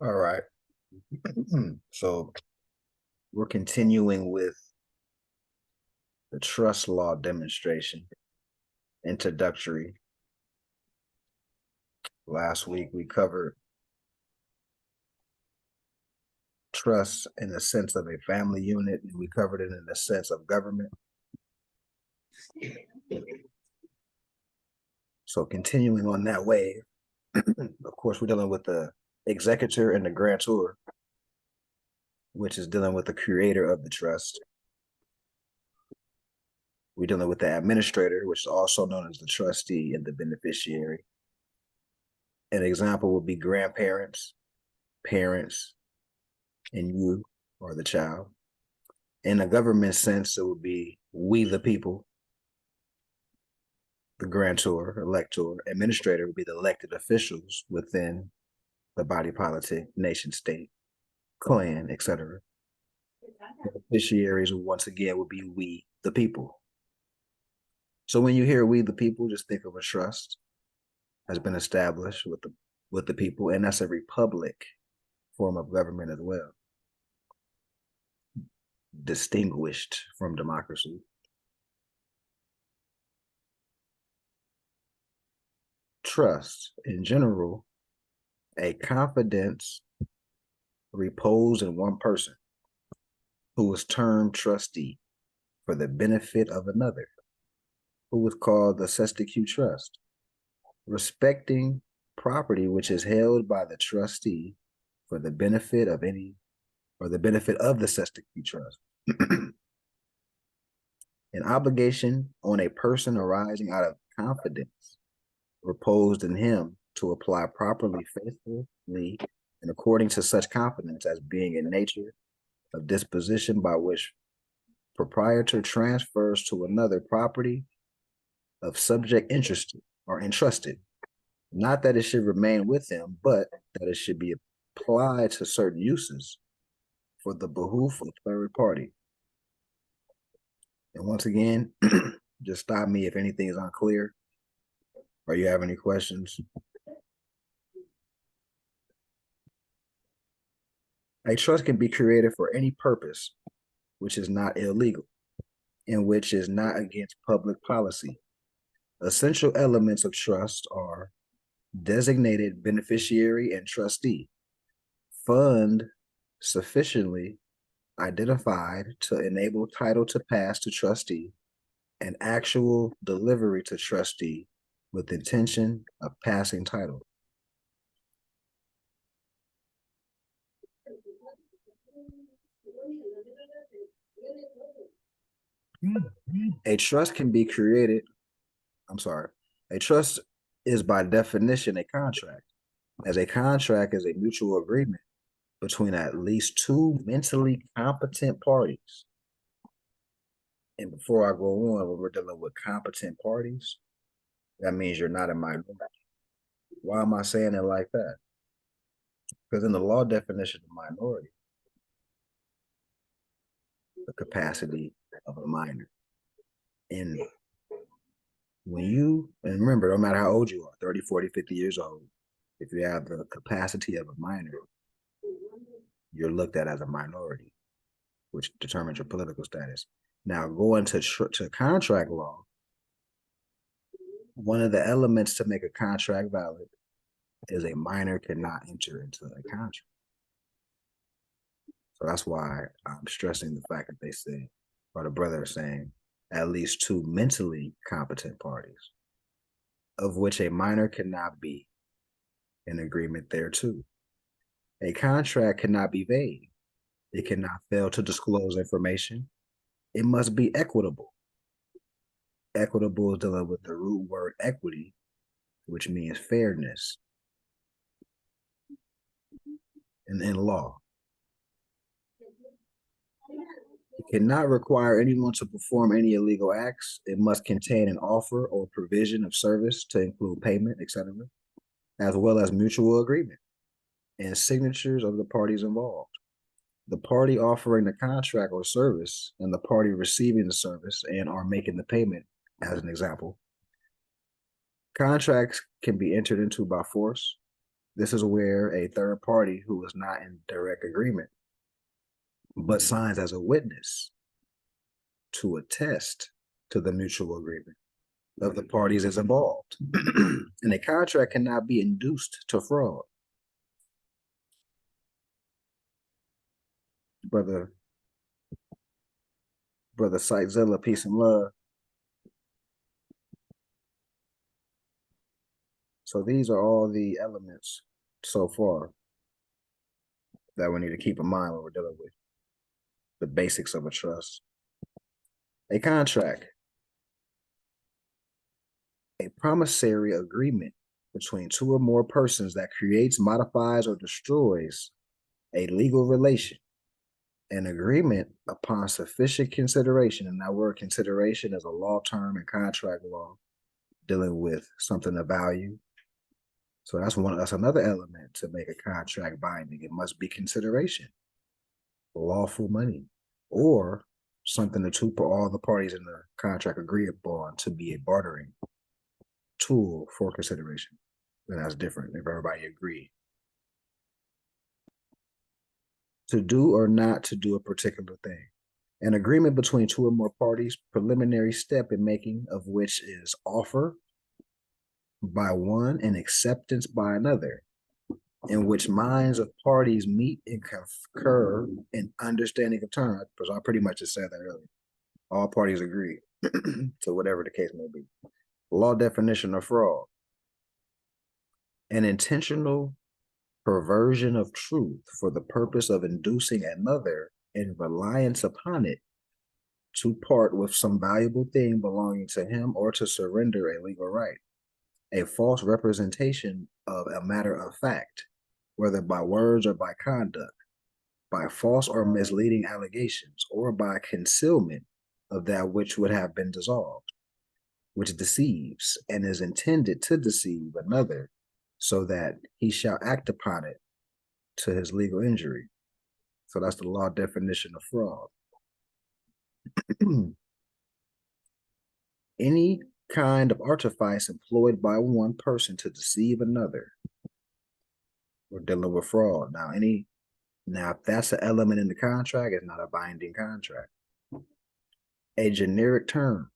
All right. So we're continuing with the trust law demonstration introductory. Last week we covered trust in the sense of a family unit, and we covered it in the sense of government. So continuing on that way, of course, we're dealing with the executor and the grantor, which is dealing with the creator of the trust. We're dealing with the administrator, which is also known as the trustee, and the beneficiary. An example would be grandparents, parents, and you or the child. In a government sense, it would be we the people, the grantor, elector, administrator would be the elected officials within the body politic, nation state, clan, etc. Beneficiaries, once again, would be we the people. So when you hear we the people, just think of a trust has been established with the people, and that's a republic form of government as well, distinguished from democracy. Trust in general, a confidence reposed in one person who is termed trustee for the benefit of another, who was called the cestui trust, respecting property which is held by the trustee for the benefit of any or the benefit of the cestui trust. An obligation on a person arising out of confidence reposed in him to apply properly, faithfully, and according to such confidence as being in nature of disposition by which proprietor transfers to another property of subject interested or entrusted. Not that it should remain with him, but that it should be applied to certain uses for the behoof of third party. And once again, just stop me if anything is unclear or you have any questions. A trust can be created for any purpose which is not illegal and which is not against public policy. Essential elements of trust are designated beneficiary and trustee, fund sufficiently identified to enable title to pass to trustee, and actual delivery to trustee with intention of passing title. A trust can be created. A trust is by definition a contract, as a contract is a mutual agreement between at least two mentally competent parties. And before I go on, when we're dealing with competent parties, that means you're not a minority. Why am I saying it like that? Because in the law definition of minority, the capacity of a minor. And when you, and remember, no matter how old you are, 30, 40, 50 years old, if you have the capacity of a minor, you're looked at as a minority, which determines your political status. Now, going to contract law, one of the elements to make a contract valid is a minor cannot enter into a contract. So that's why I'm stressing the fact that they say, or the brother is saying, at least two mentally competent parties, of which a minor cannot be in agreement thereto. A contract cannot be vague. It cannot fail to disclose information. It must be equitable. Equitable is dealing with the root word equity, which means fairness in law. It cannot require anyone to perform any illegal acts. It must contain an offer or provision of service to include payment, etc., as well as mutual agreement and signatures of the parties involved. The party offering the contract or service and the party receiving the service and are making the payment, as an example. Contracts can be entered into by force. This is where a third party who is not in direct agreement, but signs as a witness to attest to the mutual agreement of the parties is involved. And a contract cannot be induced to fraud. Brother Sightzilla, peace and love. So these are all the elements so far that we need to keep in mind when we're dealing with the basics of a trust. A contract, a promissory agreement between two or more persons that creates, modifies, or destroys a legal relation. An agreement upon sufficient consideration, and that word consideration is a law term in contract law dealing with something of value. So that's another element to make a contract binding. It must be consideration, lawful money, or something all the parties in the contract agree upon to be a bartering tool for consideration. And that's different if everybody agree. To do or not to do a particular thing. An agreement between two or more parties, preliminary step in making of which is offer by one and acceptance by another, in which minds of parties meet and concur in understanding of terms. Because I pretty much just said that earlier. All parties agree to whatever the case may be. Law definition of fraud. An intentional perversion of truth for the purpose of inducing another in reliance upon it to part with some valuable thing belonging to him or to surrender a legal right. A false representation of a matter of fact, whether by words or by conduct, by false or misleading allegations, or by concealment of that which would have been dissolved, which deceives and is intended to deceive another so that he shall act upon it to his legal injury. So that's the law definition of fraud. Any kind of artifice employed by one person to deceive another. We're dealing with fraud. Now, if that's an element in the contract, it's not a binding contract. A generic term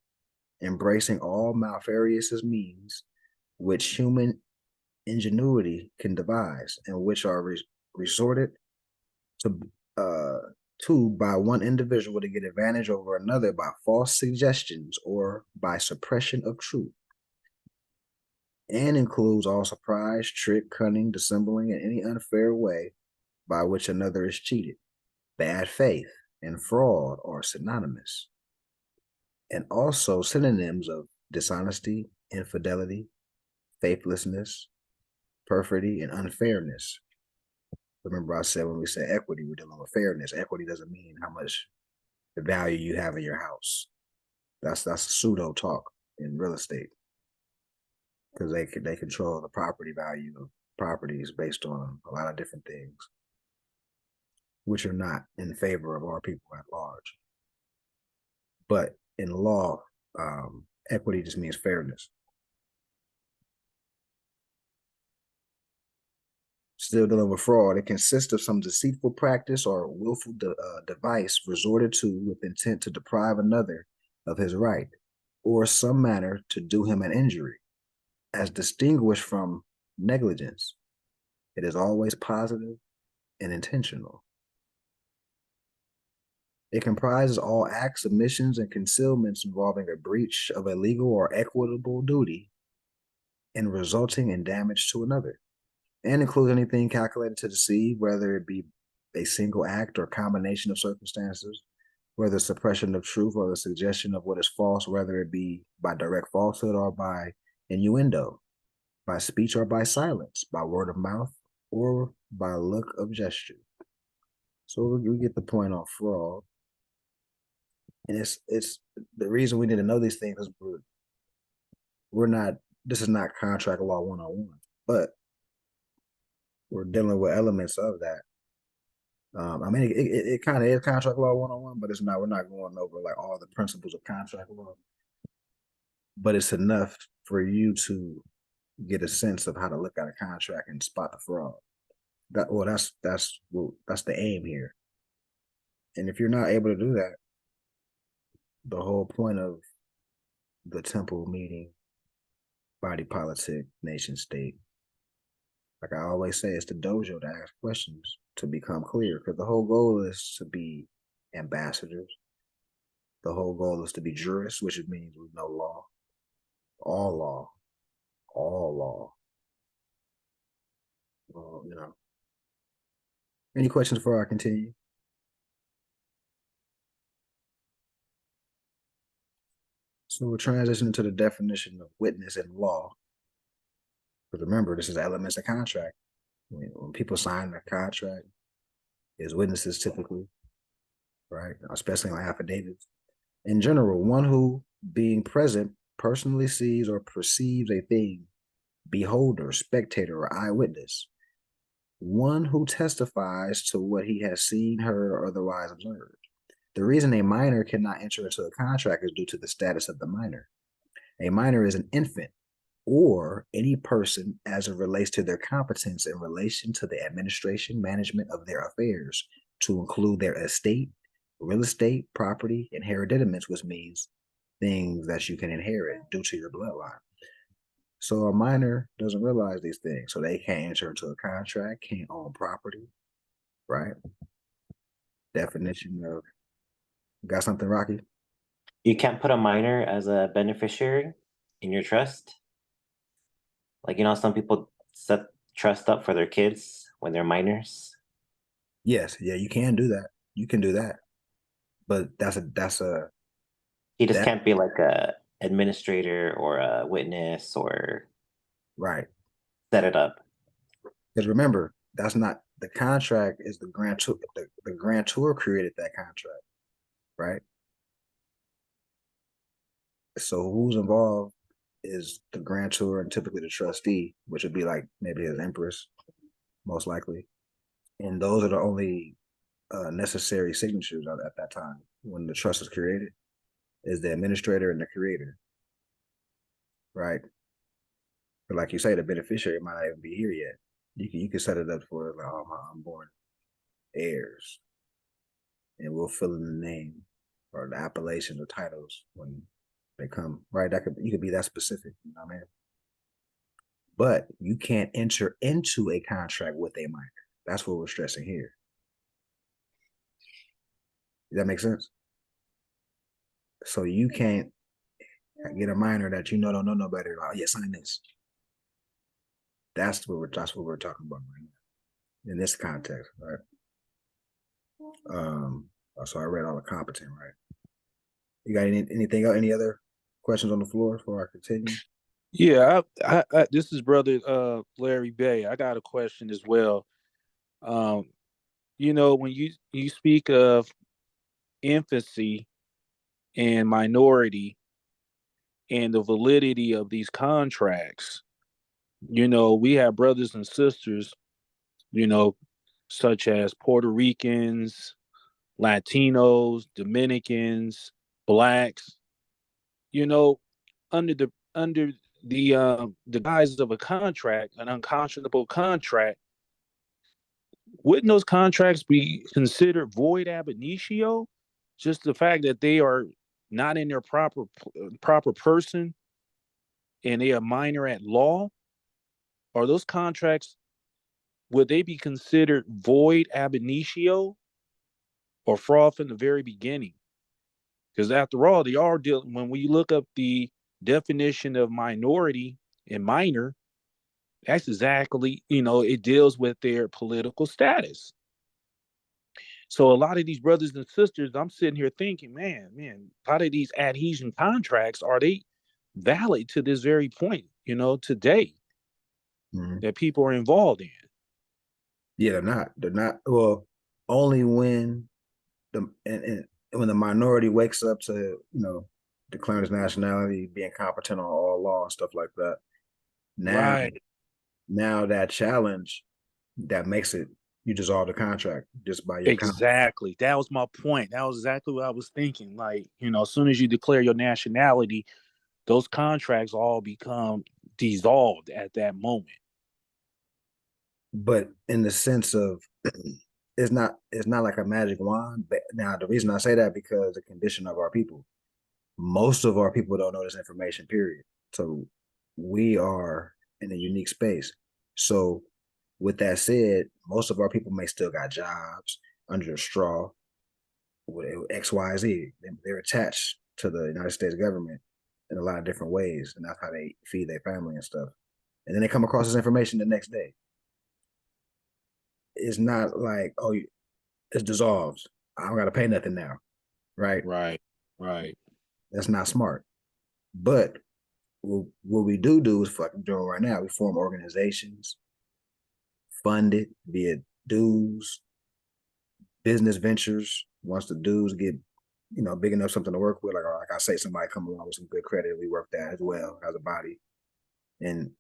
embracing all malfarious means which human ingenuity can devise and which are resorted to by one individual to get advantage over another by false suggestions or by suppression of truth, and includes all surprise, trick, cunning, dissembling, and any unfair way by which another is cheated. Bad faith and fraud are synonymous, and also synonyms of dishonesty, infidelity, faithlessness, perfidy, and unfairness. Remember I said when we say equity, we're dealing with fairness. Equity doesn't mean how much the value you have in your house. That's pseudo talk in real estate, because they control the property value of properties based on a lot of different things, which are not in favor of our people at large. But in law, equity just means fairness. Still dealing with fraud, it consists of some deceitful practice or willful device resorted to with intent to deprive another of his right, or some manner to do him an injury, as distinguished from negligence. It is always positive and intentional. It comprises all acts, omissions, and concealments involving a breach of a legal or equitable duty and resulting in damage to another, and includes anything calculated to deceive, whether it be a single act or combination of circumstances, whether suppression of truth or the suggestion of what is false, whether it be by direct falsehood or by innuendo, by speech or by silence, by word of mouth or by look of gesture. So we get the point on fraud. And it's the reason we need to know these things is this is not contract law 101, but we're dealing with elements of that. I mean, it kind of is contract law 101, but we're not going over like all the principles of contract law. But it's enough for you to get a sense of how to look at a contract and spot the fraud. That's the aim here. And if you're not able to do that, the whole point of the temple meeting, body politic, nation state, like I always say, it's the dojo to ask questions to become clear, because the whole goal is to be ambassadors. The whole goal is to be jurists, which means we know law, all law, all law. Well, any questions before I continue? So we're transitioning to the definition of witness in law. Because remember, this is elements of contract. When people sign a contract, is witnesses typically, right? Especially on affidavits. In general, one who, being present, personally sees or perceives a thing, beholder, spectator, or eyewitness. One who testifies to what he has seen, heard, or otherwise observed. The reason a minor cannot enter into a contract is due to the status of the minor. A minor is an infant or any person as it relates to their competence in relation to the administration, management of their affairs, to include their estate, real estate, property, and hereditaments, which means things that you can inherit due to your bloodline. So a minor doesn't realize these things, so they can't enter into a contract, can't own property, right? Definition of, got something, Rocky? You can't put a minor as a beneficiary in your trust. Like, some people set trust up for their kids when they're minors. Yes, yeah, you can do that. You can do that. But he just can't be like a administrator or a witness or right. Set it up. Because remember, that's not the contract. Is the grantor? The grantor created that contract, right? So who's involved is the grantor and typically the trustee, which would be like maybe his empress, most likely. And those are the only necessary signatures at that time when the trust is created, is the administrator and the creator, right? But like you say, the beneficiary might not even be here yet. You can set it up for like, my unborn heirs, and we'll fill in the name or the appellations or titles when they come, right? You could be that specific, you know what I mean? But you can't enter into a contract with a minor. That's what we're stressing here. Does that make sense? So you can't get a minor that don't know no better. Oh yeah, sign this. That's what we're talking about right now in this context, right? So I read all the competent, right? You got anything else? Any other questions on the floor before I continue? Yeah, this is brother Larry Bay. I got a question as well. When you speak of infancy and minority and the validity of these contracts, we have brothers and sisters, such as Puerto Ricans, Latinos, Dominicans, blacks, under the guise of a contract, an unconscionable contract. Wouldn't those contracts be considered void ab initio? Just the fact that they are not in their proper person and they are minor at law? Are those contracts, would they be considered void ab initio or fraud from the very beginning? Because after all, they are dealing, when we look up the definition of minority and minor, that's exactly, it deals with their political status. So a lot of these brothers and sisters, I'm sitting here thinking, man, a lot of these adhesion contracts, are they valid to this very point, today, that people are involved in? Yeah, they're not. They're not. Well, only when when the minority wakes up to, declaring his nationality, being competent on all law and stuff like that. Now that challenge, that makes it, you dissolve the contract just by your exactly. That was my point. That was exactly what I was thinking. Like, as soon as you declare your nationality, those contracts all become dissolved at that moment. But in the sense of it's not like a magic wand. But now the reason I say that because the condition of our people. Most of our people don't know this information, period. So we are in a unique space. So with that said, most of our people may still got jobs under a straw with XYZ. They're attached to the United States government in a lot of different ways, and that's how they feed their family and stuff. And then they come across this information the next day. It's not like, oh, it's dissolved. I don't got to pay nothing now, right? Right. That's not smart. But what we do is fucking doing right now. We form organizations, fund it, be it dues, business ventures. Once the dues get, big enough something to work with, like I say, somebody come along with some good credit, we work that as well as a body. And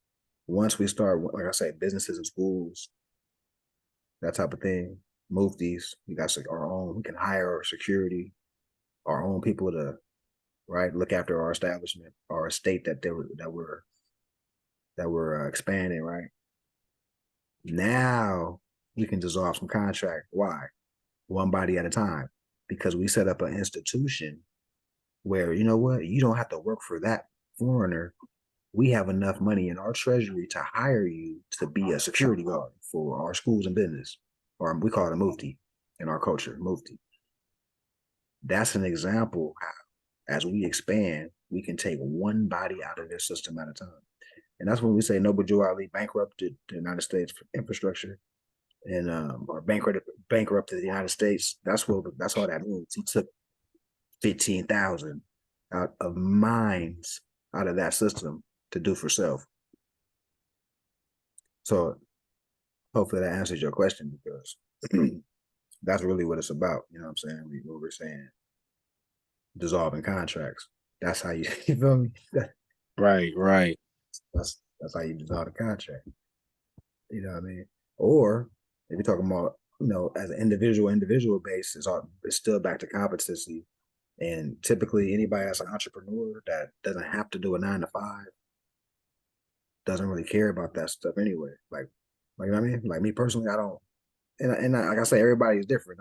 once we start, like I say, businesses and schools, that type of thing, muftis, we got our own. We can hire our security, our own people to, right, look after our establishment, our estate that we're expanding, right? Now we can dissolve some contract. Why? One body at a time. Because we set up an institution where, you know what, you don't have to work for that foreigner. We have enough money in our treasury to hire you to be a security guard for our schools and business, or we call it a mufti in our culture, mufti. That's an example how, as we expand, we can take one body out of their system at a time. And that's when we say Noble Joe Ali bankrupted the United States infrastructure and or bankrupted the United States. That's all that means. He took 15,000 out of minds out of that system to do for self. So hopefully that answers your question, because that's really what it's about. You know what I'm saying? What we're saying, dissolving contracts. That's how you feel me? Right. That's how you dissolve the contract. You know what I mean? Or if you're talking about, as an individual base, it's still back to competency. And typically anybody that's an entrepreneur that doesn't have to do a 9 to 5 doesn't really care about that stuff anyway. Like you know what I mean? Like me personally, I don't, and like I say, everybody is different.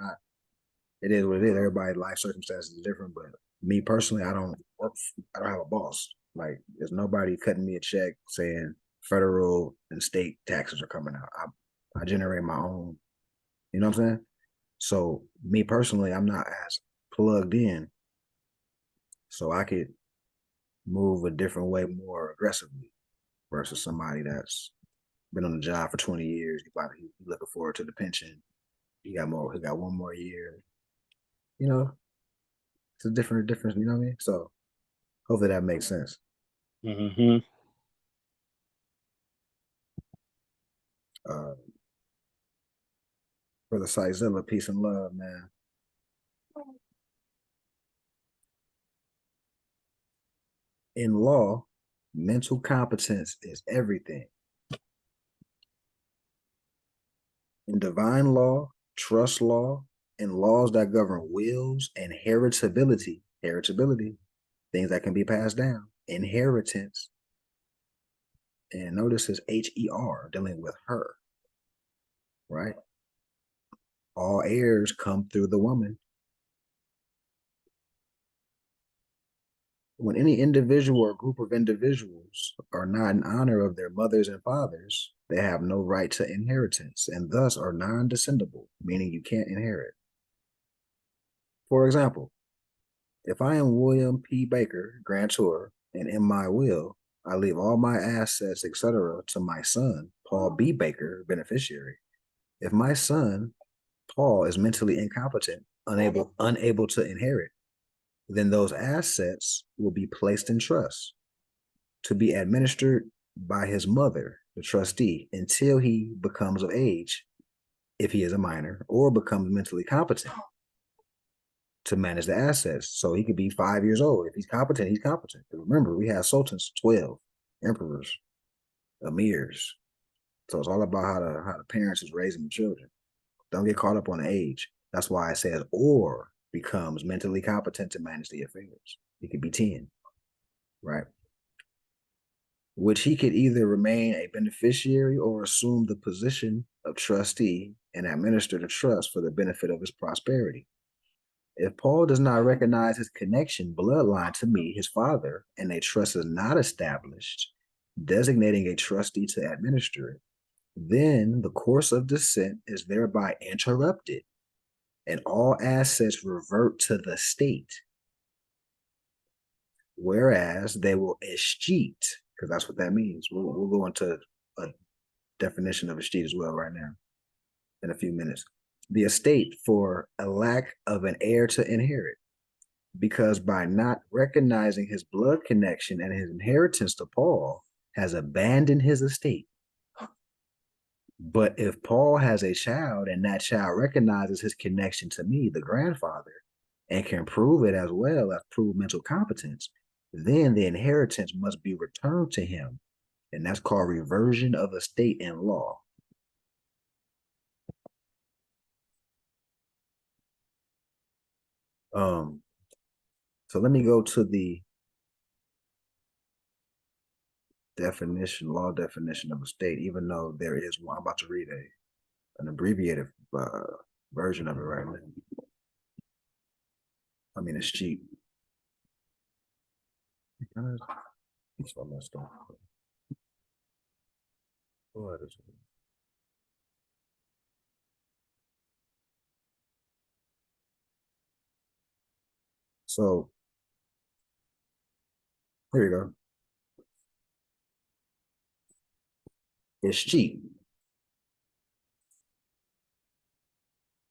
It is what it is. Everybody's life circumstances is different, but me personally, I don't have a boss. Like there's nobody cutting me a check saying federal and state taxes are coming out. I generate my own, you know what I'm saying? So me personally, I'm not as plugged in. So I could move a different way more aggressively versus somebody that's been on the job for 20 years. He's looking forward to the pension. He got one more year. It's a difference, you know what I mean? So hopefully that makes sense. Mm-hmm. For the Sizilla, peace and love, man. In law, mental competence is everything. In divine law, trust law, and laws that govern wills and heritability, things that can be passed down, inheritance. And notice it's HER, dealing with her, right? All heirs come through the woman. When any individual or group of individuals are not in honor of their mothers and fathers, they have no right to inheritance and thus are non-descendable, meaning you can't inherit. For example, if I am William P. Baker, grantor, and in my will, I leave all my assets, etc., to my son, Paul B. Baker, beneficiary. If my son, Paul, is mentally incompetent, unable to inherit, then those assets will be placed in trust to be administered by his mother, the trustee, until he becomes of age, if he is a minor, or becomes mentally competent to manage the assets. So he could be 5 years old. If he's competent, he's competent. Remember, we have sultans, 12, emperors, emirs. So it's all about how the parents is raising the children. Don't get caught up on the age. That's why it says or becomes mentally competent to manage the affairs. He could be 10, right? which he could either remain a beneficiary or assume the position of trustee and administer the trust for the benefit of his prosperity. If Paul does not recognize his connection bloodline to me, his father, and a trust is not established, designating a trustee to administer it, then the course of descent is thereby interrupted and all assets revert to the state. Whereas they will escheat, because that's what that means. We'll go into a definition of escheat as well right now in a few minutes. The estate for a lack of an heir to inherit, because by not recognizing his blood connection and his inheritance to Paul, has abandoned his estate. But if Paul has a child and that child recognizes his connection to me, the grandfather, and can prove it as well as prove mental competence, then the inheritance must be returned to him. And that's called reversion of estate in law. So let me go to the definition, law definition of estate, even though there is one. I'm about to read an abbreviated version of it right now. I mean, it's cheap. So messed up. What is it? So here we go. It's cheap.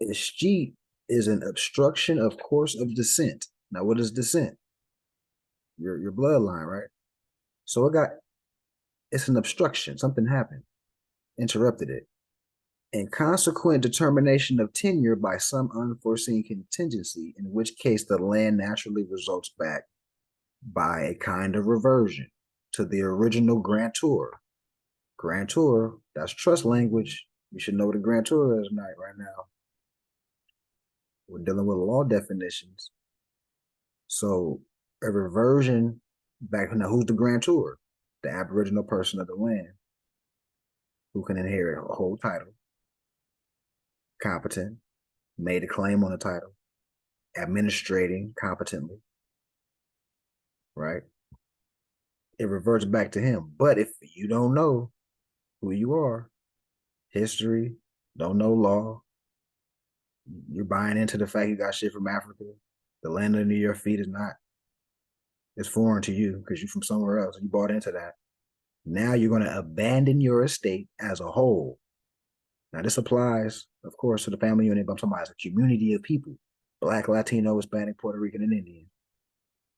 Escheat is an obstruction of course of descent. Now, what is descent? Your bloodline, right? So it's an obstruction. Something happened, interrupted it. And consequent determination of tenure by some unforeseen contingency, in which case the land naturally results back by a kind of reversion to the original grantor. Grantor, that's trust language. You should know what a grantor is right now. We're dealing with law definitions. So a reversion back, now who's the grantor? The aboriginal person of the land who can inherit a whole title, competent, made a claim on the title, administrating competently, right? It reverts back to him. But if you don't know who you are, history, don't know law, you're buying into the fact you got shit from Africa, the land under your feet is not, it's foreign to you because you're from somewhere else. You bought into that. Now you're going to abandon your estate as a whole. Now this applies, of course, to the family unit, but I'm talking about as a community of people, Black, Latino, Hispanic, Puerto Rican, and Indian,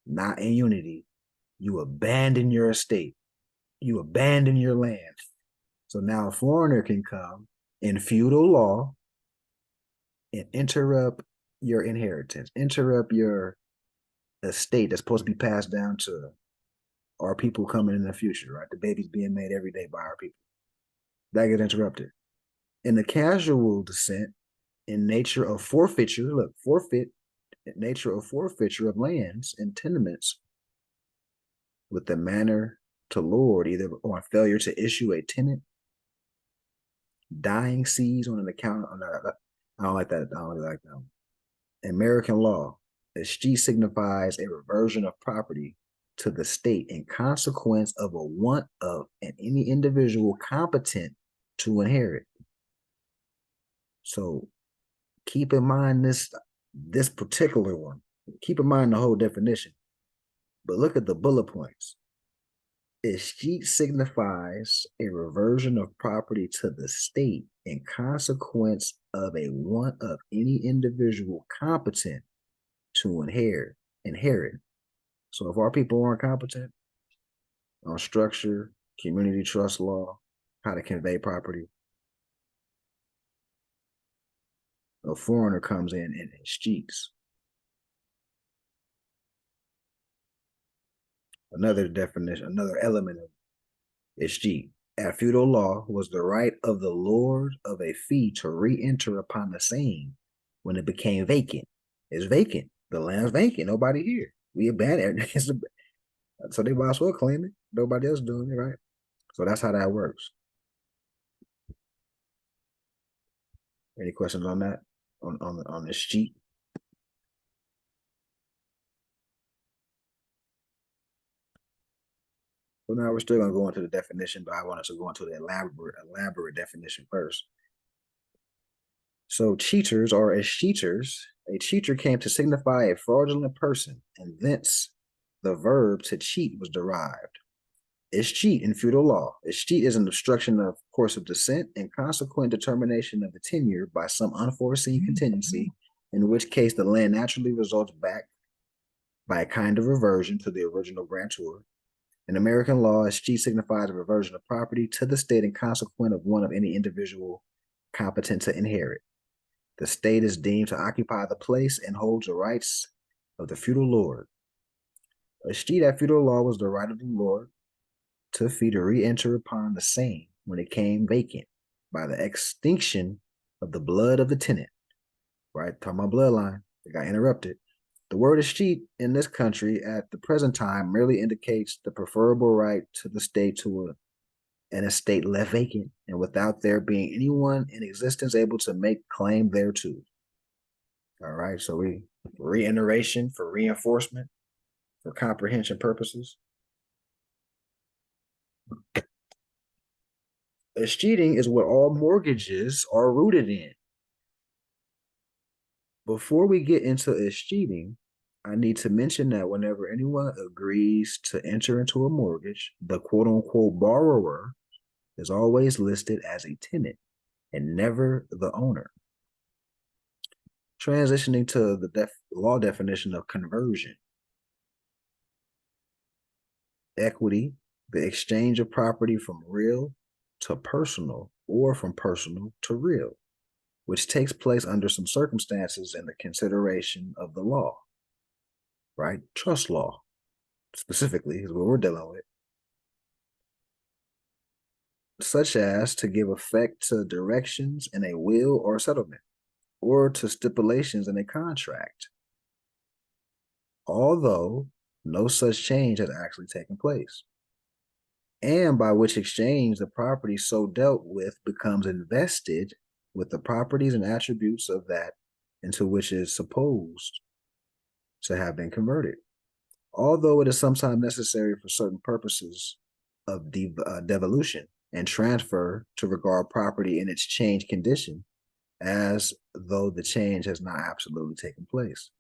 not in unity. You abandon your estate. You abandon your land. So now a foreigner can come in feudal law and interrupt your inheritance, interrupt your estate that's supposed to be passed down to our people coming in the future, right? The babies being made every day by our people. That gets interrupted. In the casual descent, in nature of forfeiture, look, forfeit, nature of forfeiture of lands and tenements with the manner to lord, either on failure to issue a tenant, dying seas on an account, I don't like that. I don't really like that. American law, escheat signifies a reversion of property to the state in consequence of a want of any individual competent to inherit. So keep in mind this particular one. Keep in mind the whole definition. But look at the bullet points. Escheat signifies a reversion of property to the state in consequence of a want of any individual competent to inherit. So if our people aren't competent on structure, community trust law, how to convey property, a foreigner comes in and escheats. Another definition, another element of escheat. At feudal law was the right of the lord of a fee to re-enter upon the same when it became vacant. It's vacant. The land's vacant. Nobody here. We abandoned it. So they might as well claim it. Nobody else doing it, right? So that's how that works. Any questions on that? On this sheet? So now we're still gonna go into the definition, but I wanted to go into the elaborate definition first. So cheaters, or as cheaters, a cheater came to signify a fraudulent person, and thence the verb to cheat was derived. Escheat in feudal law. Escheat is an obstruction of course of descent and consequent determination of the tenure by some unforeseen contingency, in which case the land naturally results back by a kind of reversion to the original grantor. In American law, escheat signifies a reversion of property to the state and consequent of one of any individual competent to inherit. The state is deemed to occupy the place and holds the rights of the feudal lord. Escheat at feudal law was the right of the lord to fee to re-enter upon the same when it came vacant by the extinction of the blood of the tenant. Right, talking about bloodline, it got interrupted. The word escheat in this country at the present time merely indicates the preferable right to the state to an estate left vacant and without there being anyone in existence able to make claim thereto. All right, so we reiteration for reinforcement for comprehension purposes. Escheating is what all mortgages are rooted in. Before we get into escheating, I need to mention that whenever anyone agrees to enter into a mortgage, the quote unquote borrower is always listed as a tenant and never the owner. Transitioning to the law definition of conversion. Equity, the exchange of property from real to personal or from personal to real, which takes place under some circumstances in the consideration of the law, right? Trust law, specifically, is what we're dealing with. Such as to give effect to directions in a will or settlement, or to stipulations in a contract, although no such change has actually taken place, and by which exchange the property so dealt with becomes invested with the properties and attributes of that into which it is supposed to have been converted. Although it is sometimes necessary for certain purposes of devolution and transfer to regard property in its changed condition as though the change has not absolutely taken place.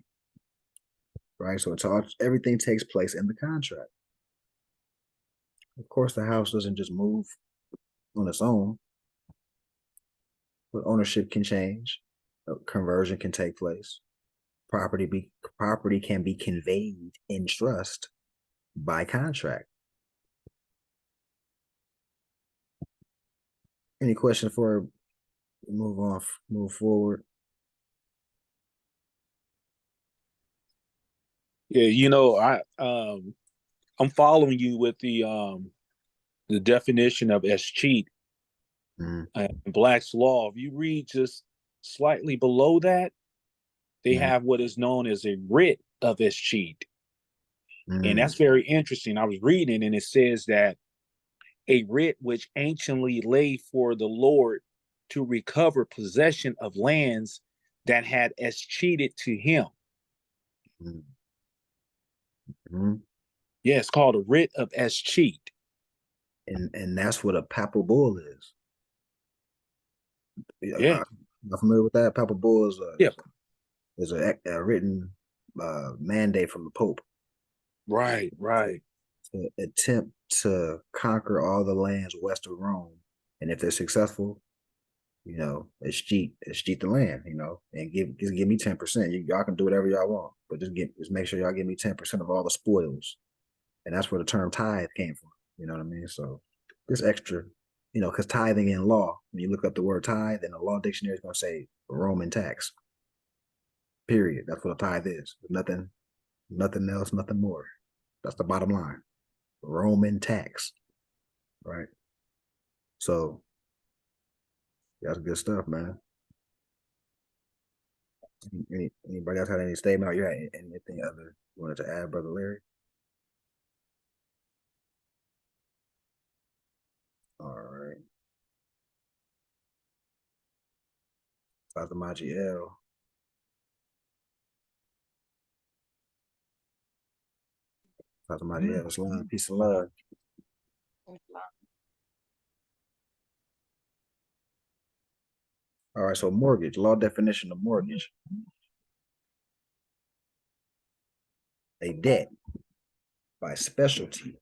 Right? So it's all, everything takes place in the contract. Of course, the house doesn't just move on its own, but ownership can change, conversion can take place, property can be conveyed in trust by contract. Any questions before we move forward? Yeah, you know, I'm following you with the definition of escheat in Black's Law. If you read just slightly below that, they have what is known as a writ of escheat. And that's very interesting. I was reading and it says that a writ which anciently lay for the Lord to recover possession of lands that had escheated to him. Yeah, it's called a writ of escheat. And that's what a papal bull is. Yeah. I'm familiar with that. Papal bull is a written mandate from the Pope. Right. To attempt to conquer all the lands west of Rome. And if they're successful, you know, escheat the land, you know, and give me 10%. Y'all can do whatever y'all want, but just make sure y'all give me 10% of all the spoils. And that's where the term tithe came from. You know what I mean? So this extra, you know, because tithing in law, when you look up the word tithe, in the law dictionary is going to say Roman tax. Period. That's what a tithe is. Nothing else, nothing more. That's the bottom line. Roman tax. Right? So that's good stuff, man. Anybody else had any statement or you had anything other you wanted to add, Brother Larry? Father Majiel. Father Majiel, Islam, peace and love. All right, so mortgage, law definition of mortgage. A debt by specialty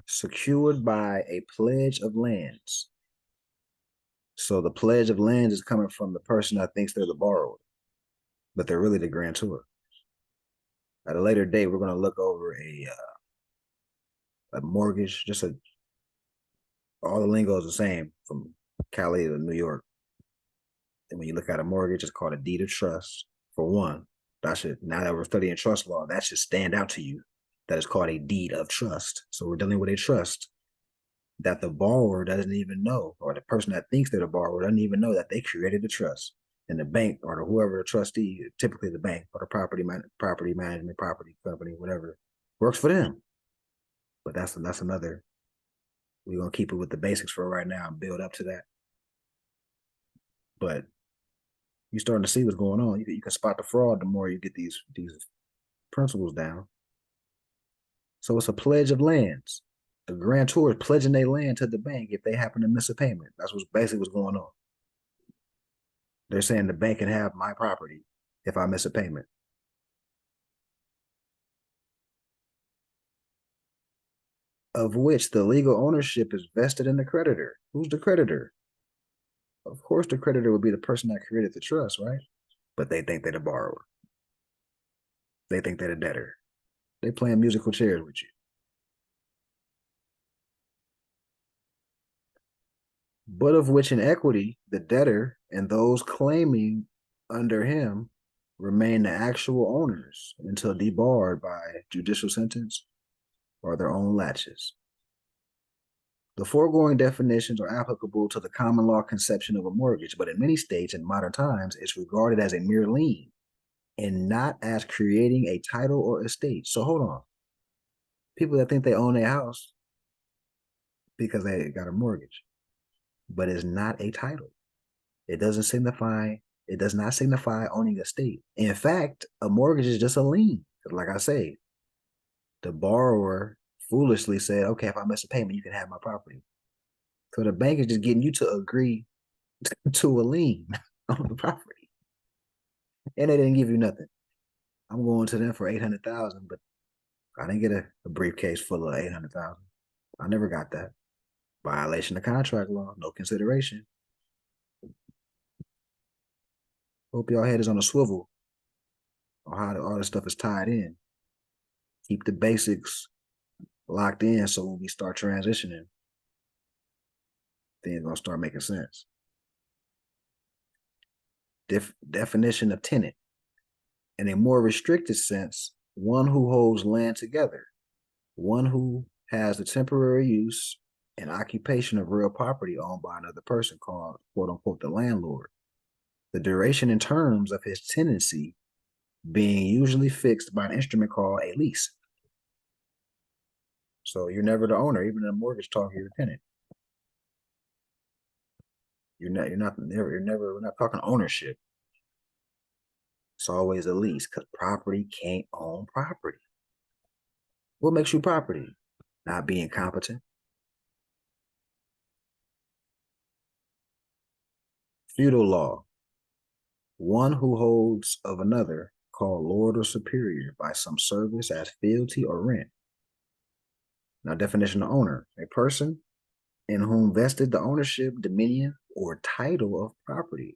secured by a pledge of lands. So the pledge of lands is coming from the person that thinks they're the borrower, but they're really the grantor. At a later date, we're going to look over a mortgage, all the lingo is the same from Cali to New York. And when you look at a mortgage, it's called a deed of trust. For one, now that we're studying trust law, that should stand out to you. That is called a deed of trust. So we're dealing with a trust that the borrower doesn't even know, or the person that thinks they're the borrower doesn't even know that they created the trust. And the bank or whoever the trustee, typically the bank or the property management, property company, whatever, works for them. But that's another. We're gonna keep it with the basics for right now and build up to that. But you're starting to see what's going on. You can spot the fraud the more you get these principles down. So it's a pledge of lands. The grantor is pledging their land to the bank if they happen to miss a payment. That's basically what's going on. They're saying the bank can have my property if I miss a payment. Of which the legal ownership is vested in the creditor. Who's the creditor? Of course, the creditor would be the person that created the trust, right? But they think they're the borrower. They think they're the debtor. They playing musical chairs with you. But of which in equity, the debtor and those claiming under him remain the actual owners until debarred by judicial sentence or their own laches. The foregoing definitions are applicable to the common law conception of a mortgage, but in many states in modern times, it's regarded as a mere lien and not as creating a title or estate. So hold on. People that think they own a house because they got a mortgage, but it's not a title. It does not signify owning a estate. In fact, a mortgage is just a lien. Like I say, the borrower foolishly said, okay, if I miss a payment, you can have my property. So the bank is just getting you to agree to a lien on the property. And they didn't give you nothing. I'm going to them for 800,000, but I didn't get a briefcase full of 800,000. I never got that. Violation of contract law, no consideration. Hope y'all head is on a swivel on how all this stuff is tied in. Keep the basics locked in so when we start transitioning, things gonna start making sense. Definition of tenant. In a more restricted sense, one who holds land together, one who has the temporary use and occupation of real property owned by another person called, quote unquote, the landlord. The duration and terms of his tenancy being usually fixed by an instrument called a lease. So you're never the owner, even in a mortgage talk, you're a tenant. We're not talking ownership. It's always a lease because property can't own property. What makes you property? Not being competent. Feudal law. One who holds of another, called lord or superior, by some service as fealty or rent. Now, definition of owner. A person in whom vested the ownership, dominion, or title of property.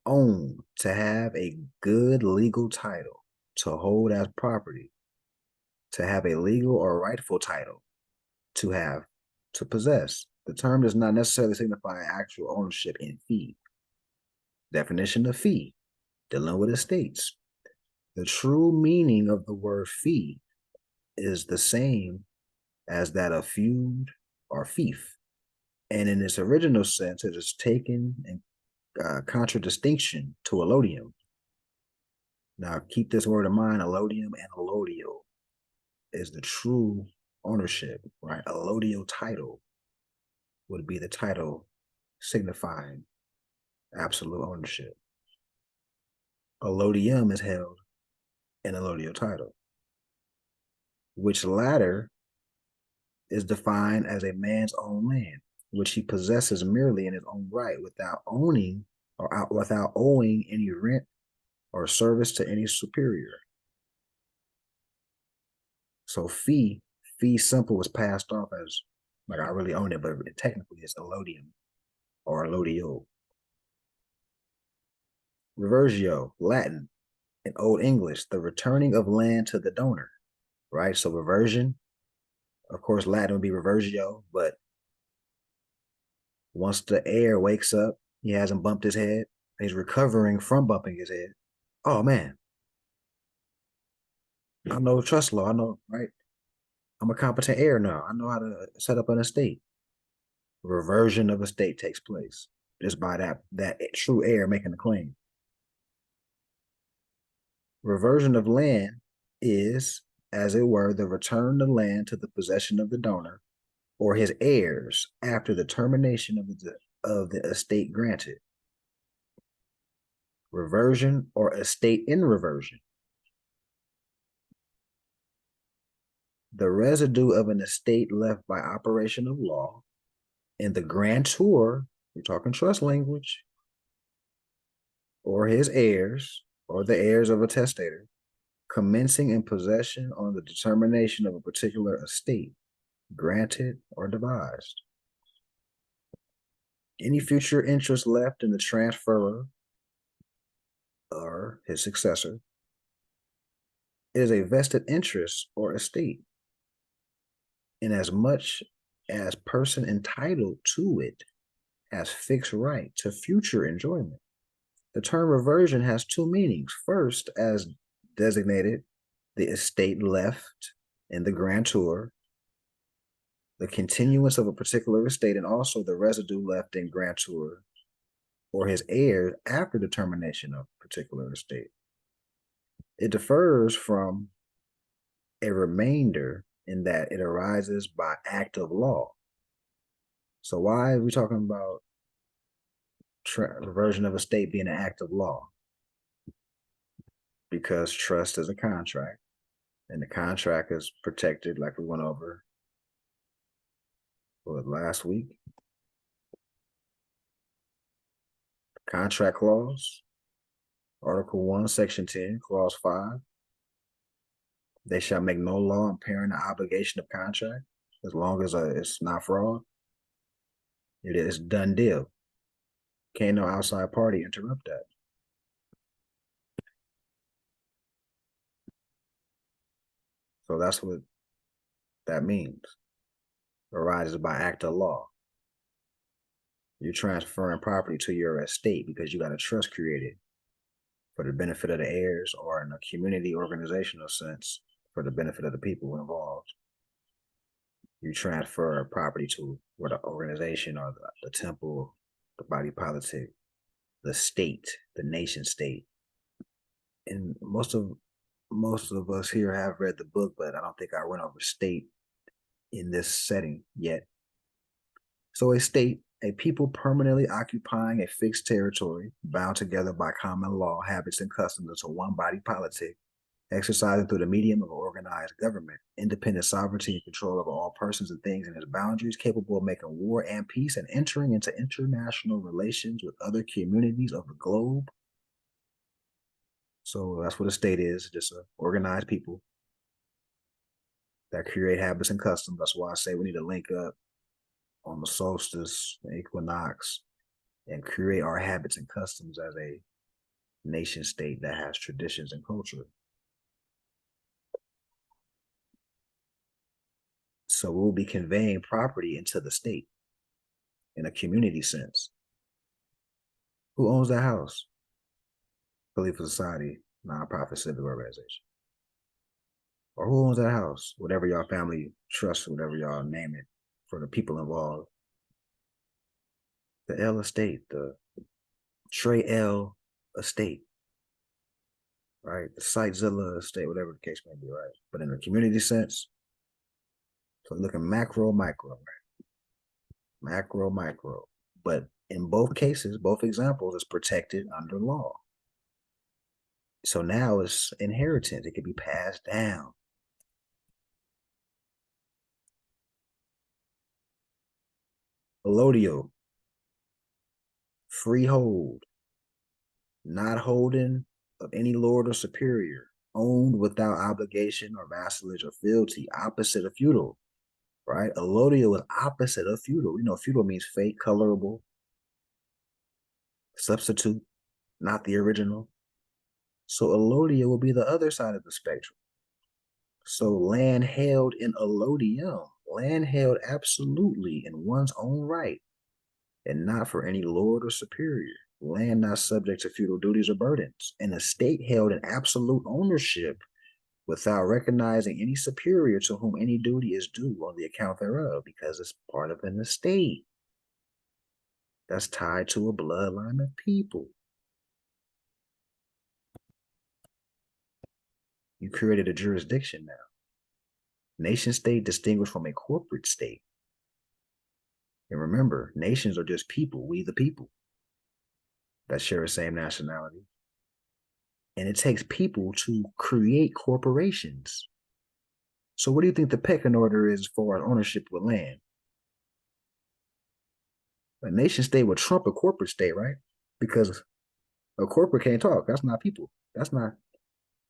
Own, to have a good legal title, to hold as property, to have a legal or rightful title, to have, to possess. The term does not necessarily signify actual ownership in fee. Definition of fee, dealing with estates. The true meaning of the word fee is the same as that of feud or fief. And in its original sense, it is taken in contradistinction to allodium. Now, keep this word in mind, allodium and allodio is the true ownership, right? Allodial title would be the title signifying absolute ownership. Allodium is held in allodial title, which latter is defined as a man's own land, which he possesses merely in his own right without owning or without owing any rent or service to any superior. So fee simple was passed off as like I really own it, but technically it's allodium or allodial. Revergio, Latin, in Old English, the returning of land to the donor, right? So reversion, of course, Latin would be revergio, but once the heir wakes up, he hasn't bumped his head, he's recovering from bumping his head. Oh man, I know trust law, I know, right? I'm a competent heir now. I know how to set up an estate. Reversion of estate takes place just by that true heir making the claim. Reversion of land is, as it were, the return of land to the possession of the donor or his heirs after the termination of the estate granted. Reversion or estate in reversion. The residue of an estate left by operation of law and the grantor, we're talking trust language, or his heirs, or the heirs of a testator, commencing in possession on the determination of a particular estate, granted or devised. Any future interest left in the transferor or his successor is a vested interest or estate, inasmuch as person entitled to it has fixed right to future enjoyment. The term reversion has two meanings. First, as designated, the estate left in the grantor, the continuance of a particular estate, and also the residue left in grantor or his heirs after the termination of a particular estate. It differs from a remainder in that it arises by act of law. So why are we talking about reversion of estate being an act of law? Because trust is a contract, and the contract is protected, like we went over last week. Contract clause, Article 1, Section 10, Clause 5. They shall make no law impairing the obligation of contract as long as it's not fraud. It is done deal. Can't no outside party interrupt that. So that's what that means. Arises by act of law. You're transferring property to your estate because you got a trust created for the benefit of the heirs, or in a community organizational sense, for the benefit of the people involved. You transfer property to what the organization or the temple, the body politic, the state, the nation state. And most of us here have read the book, but I don't think I went over state in this setting yet. So a state, a people permanently occupying a fixed territory, bound together by common law, habits, and customs into one body politic, exercising through the medium of organized government, independent sovereignty and control over all persons and things in its boundaries, capable of making war and peace and entering into international relations with other communities of the globe. So that's what a state is, just an organized people that create habits and customs. That's why I say we need to link up on the solstice, the equinox, and create our habits and customs as a nation state that has traditions and culture. So we'll be conveying property into the state in a community sense. Who owns that house? Khalifa Society, nonprofit civic organization. Or who owns that house? Whatever y'all family trust, whatever y'all name it, for the people involved. The L estate, the Trey L estate, right? The Sitezilla estate, whatever the case may be, right? But in a community sense, So we're looking macro, micro, right? Macro, micro. But in both cases, both examples, it's protected under law. So now it's inheritance. It can be passed down. Allodial, freehold, not holding of any lord or superior, owned without obligation or vassalage or fealty, opposite of feudal, right? Allodial is opposite of feudal. You know, feudal means fake, colorable, substitute, not the original. So allodial will be the other side of the spectrum. So land held in allodium, land held absolutely in one's own right, and not for any lord or superior. Land not subject to feudal duties or burdens, an estate held in absolute ownership without recognizing any superior to whom any duty is due on the account thereof, because it's part of an estate that's tied to a bloodline of people. You created a jurisdiction now. Nation state distinguished from a corporate state. And remember, nations are just people, we the people, that share the same nationality. And it takes people to create corporations. So what do you think the pecking order is for ownership with land? A nation state would trump a corporate state, right? Because a corporate can't talk. That's not people. That's not,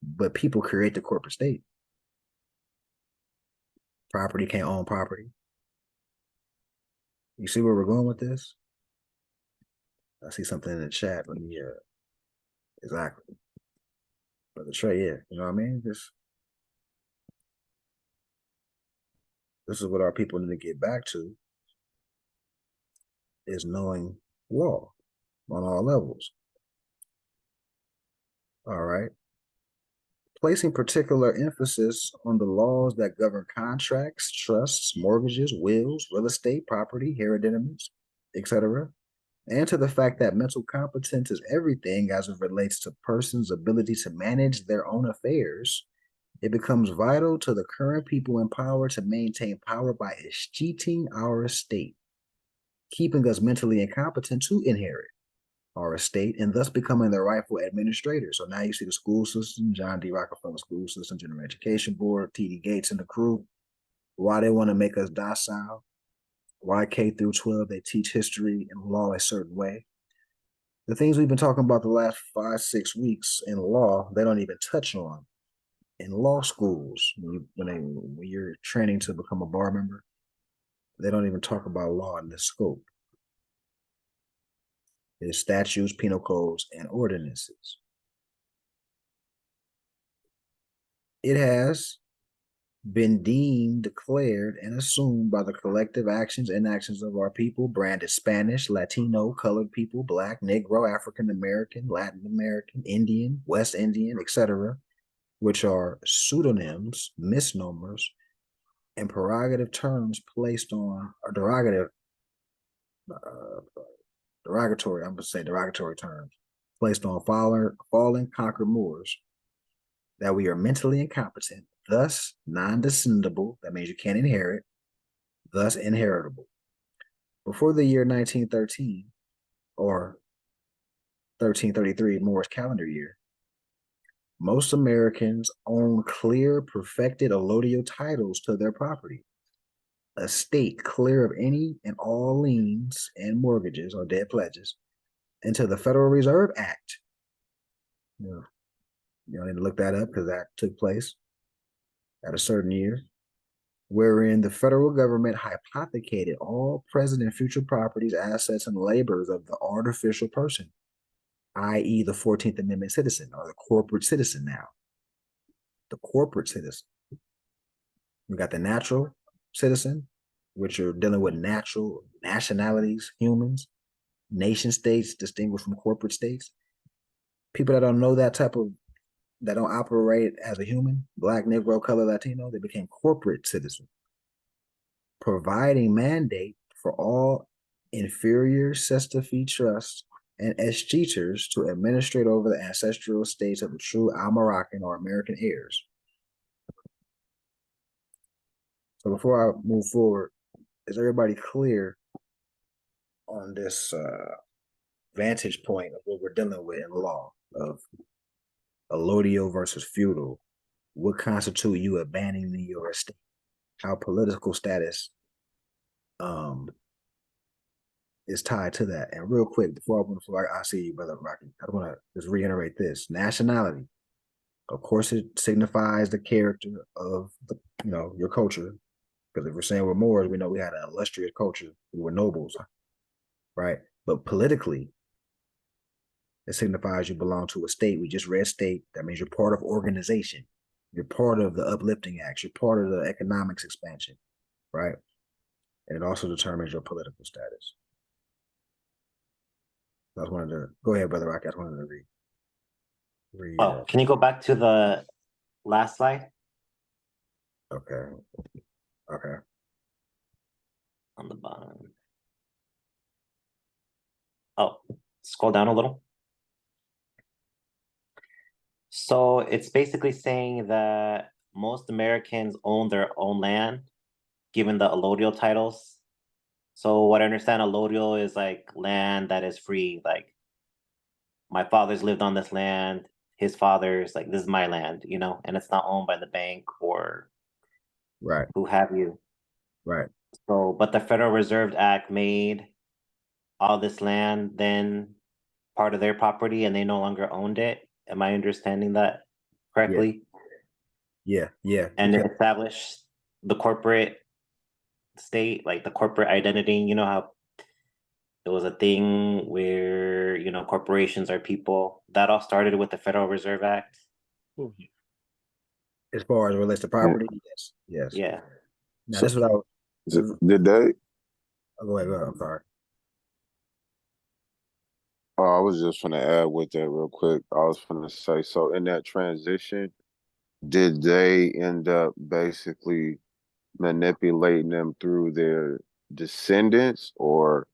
but people create the corporate state. Property can't own property. You see where we're going with this? I see something in the chat. Let me, exactly. Brother Trey, yeah, you know what I mean? This is what our people need to get back to, is knowing law on all levels. All right. Placing particular emphasis on the laws that govern contracts, trusts, mortgages, wills, real estate, property, hereditaments, etc., and to the fact that mental competence is everything as it relates to persons' ability to manage their own affairs. It becomes vital to the current people in power to maintain power by escheating our estate, keeping us mentally incompetent to inherit our estate, and thus becoming the rightful administrator. So now you see the school system, John D. Rockefeller School System, General Education Board, T.D. Gates and the crew, why they want to make us docile, why K through 12, they teach history and law a certain way. The things we've been talking about the last 5-6 weeks in law, they don't even touch on. In law schools, when you're training to become a bar member, they don't even talk about law in this scope. There's statutes, penal codes, and ordinances. It has been deemed, declared, and assumed by the collective actions and inactions of our people, branded Spanish, Latino, colored people, Black, Negro, African American, Latin American, Indian, West Indian, etc., which are pseudonyms, misnomers, and prerogative terms placed on, or derogatory, I'm going to say derogatory terms, placed on fallen conquered Moors, that we are mentally incompetent, thus non-descendable, that means you can't inherit, thus inheritable. Before the year 1913, or 1333 Moorish calendar year, most Americans own clear, perfected allodial titles to their property, a state clear of any and all liens and mortgages or debt pledges, until the Federal Reserve Act. You need to look that up because that took place at a certain year, wherein the federal government hypothecated all present and future properties, assets, and labors of the artificial person, i.e. the 14th Amendment citizen, or the corporate citizen now. The corporate citizen. We got the natural citizen, which are dealing with natural nationalities, humans, nation states distinguished from corporate states. People that don't know that don't operate as a human, Black, Negro, color, Latino, they became corporate citizens, providing mandate for all inferior cesta fee trusts and escheators to administrate over the ancestral estates of the true Al-Moroccan or American heirs. So before I move forward, is everybody clear on this vantage point of what we're dealing with in law of allodial versus feudal? What constitute you abandoning your estate? How political status is tied to that. And real quick, before I open the floor, I see you, Brother Rocky. I want to just reiterate this. Nationality, of course, it signifies the character of the, your culture. Because if we're saying we're Moors, we know we had an illustrious culture. We were nobles, right? But politically, it signifies you belong to a state. We just read state. That means you're part of organization. You're part of the uplifting acts. You're part of the economics expansion, right? And it also determines your political status. I just wanted to go ahead, Brother Rocky. I just wanted to read. Oh, can you go back to the last slide Okay. on the bottom? Oh, scroll down a little. So it's basically saying that most Americans own their own land, given the allodial titles. So what I understand, allodial is like land that is free. Like my father's lived on this land, his father's like, this is my land, and it's not owned by the bank or Right. who have you. Right. So, but the Federal Reserve Act made all this land then part of their property and they no longer owned it. Am I understanding that correctly? Yeah. And it established the corporate state, like the corporate identity. You know how it was a thing where, corporations are people. That all started with the Federal Reserve Act. Oh, yeah. As far as it relates to property, yes. Yeah. Now, this is what I was. Did they? Oh, go ahead. I'm sorry. I was just gonna add with that real quick. I was gonna say, so in that transition, did they end up basically manipulating them through their descendants, or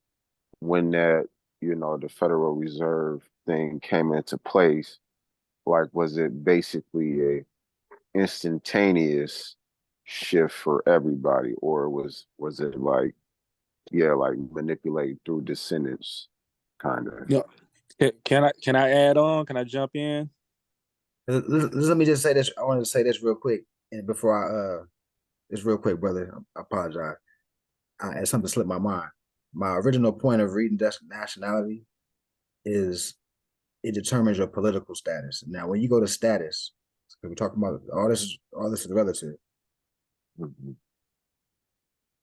when that, the Federal Reserve thing came into place, like was it basically a instantaneous shift for everybody, or was it like, yeah, like manipulated through descendants, kind of? Yeah. Can I add on? Can I jump in? Let me just say this. I wanted to say this real quick, and before just real quick, brother. I apologize. I had something slip my mind. My original point of reading nationality is it determines your political status. Now, when you go to status, we're talking about all this is relative. Mhm.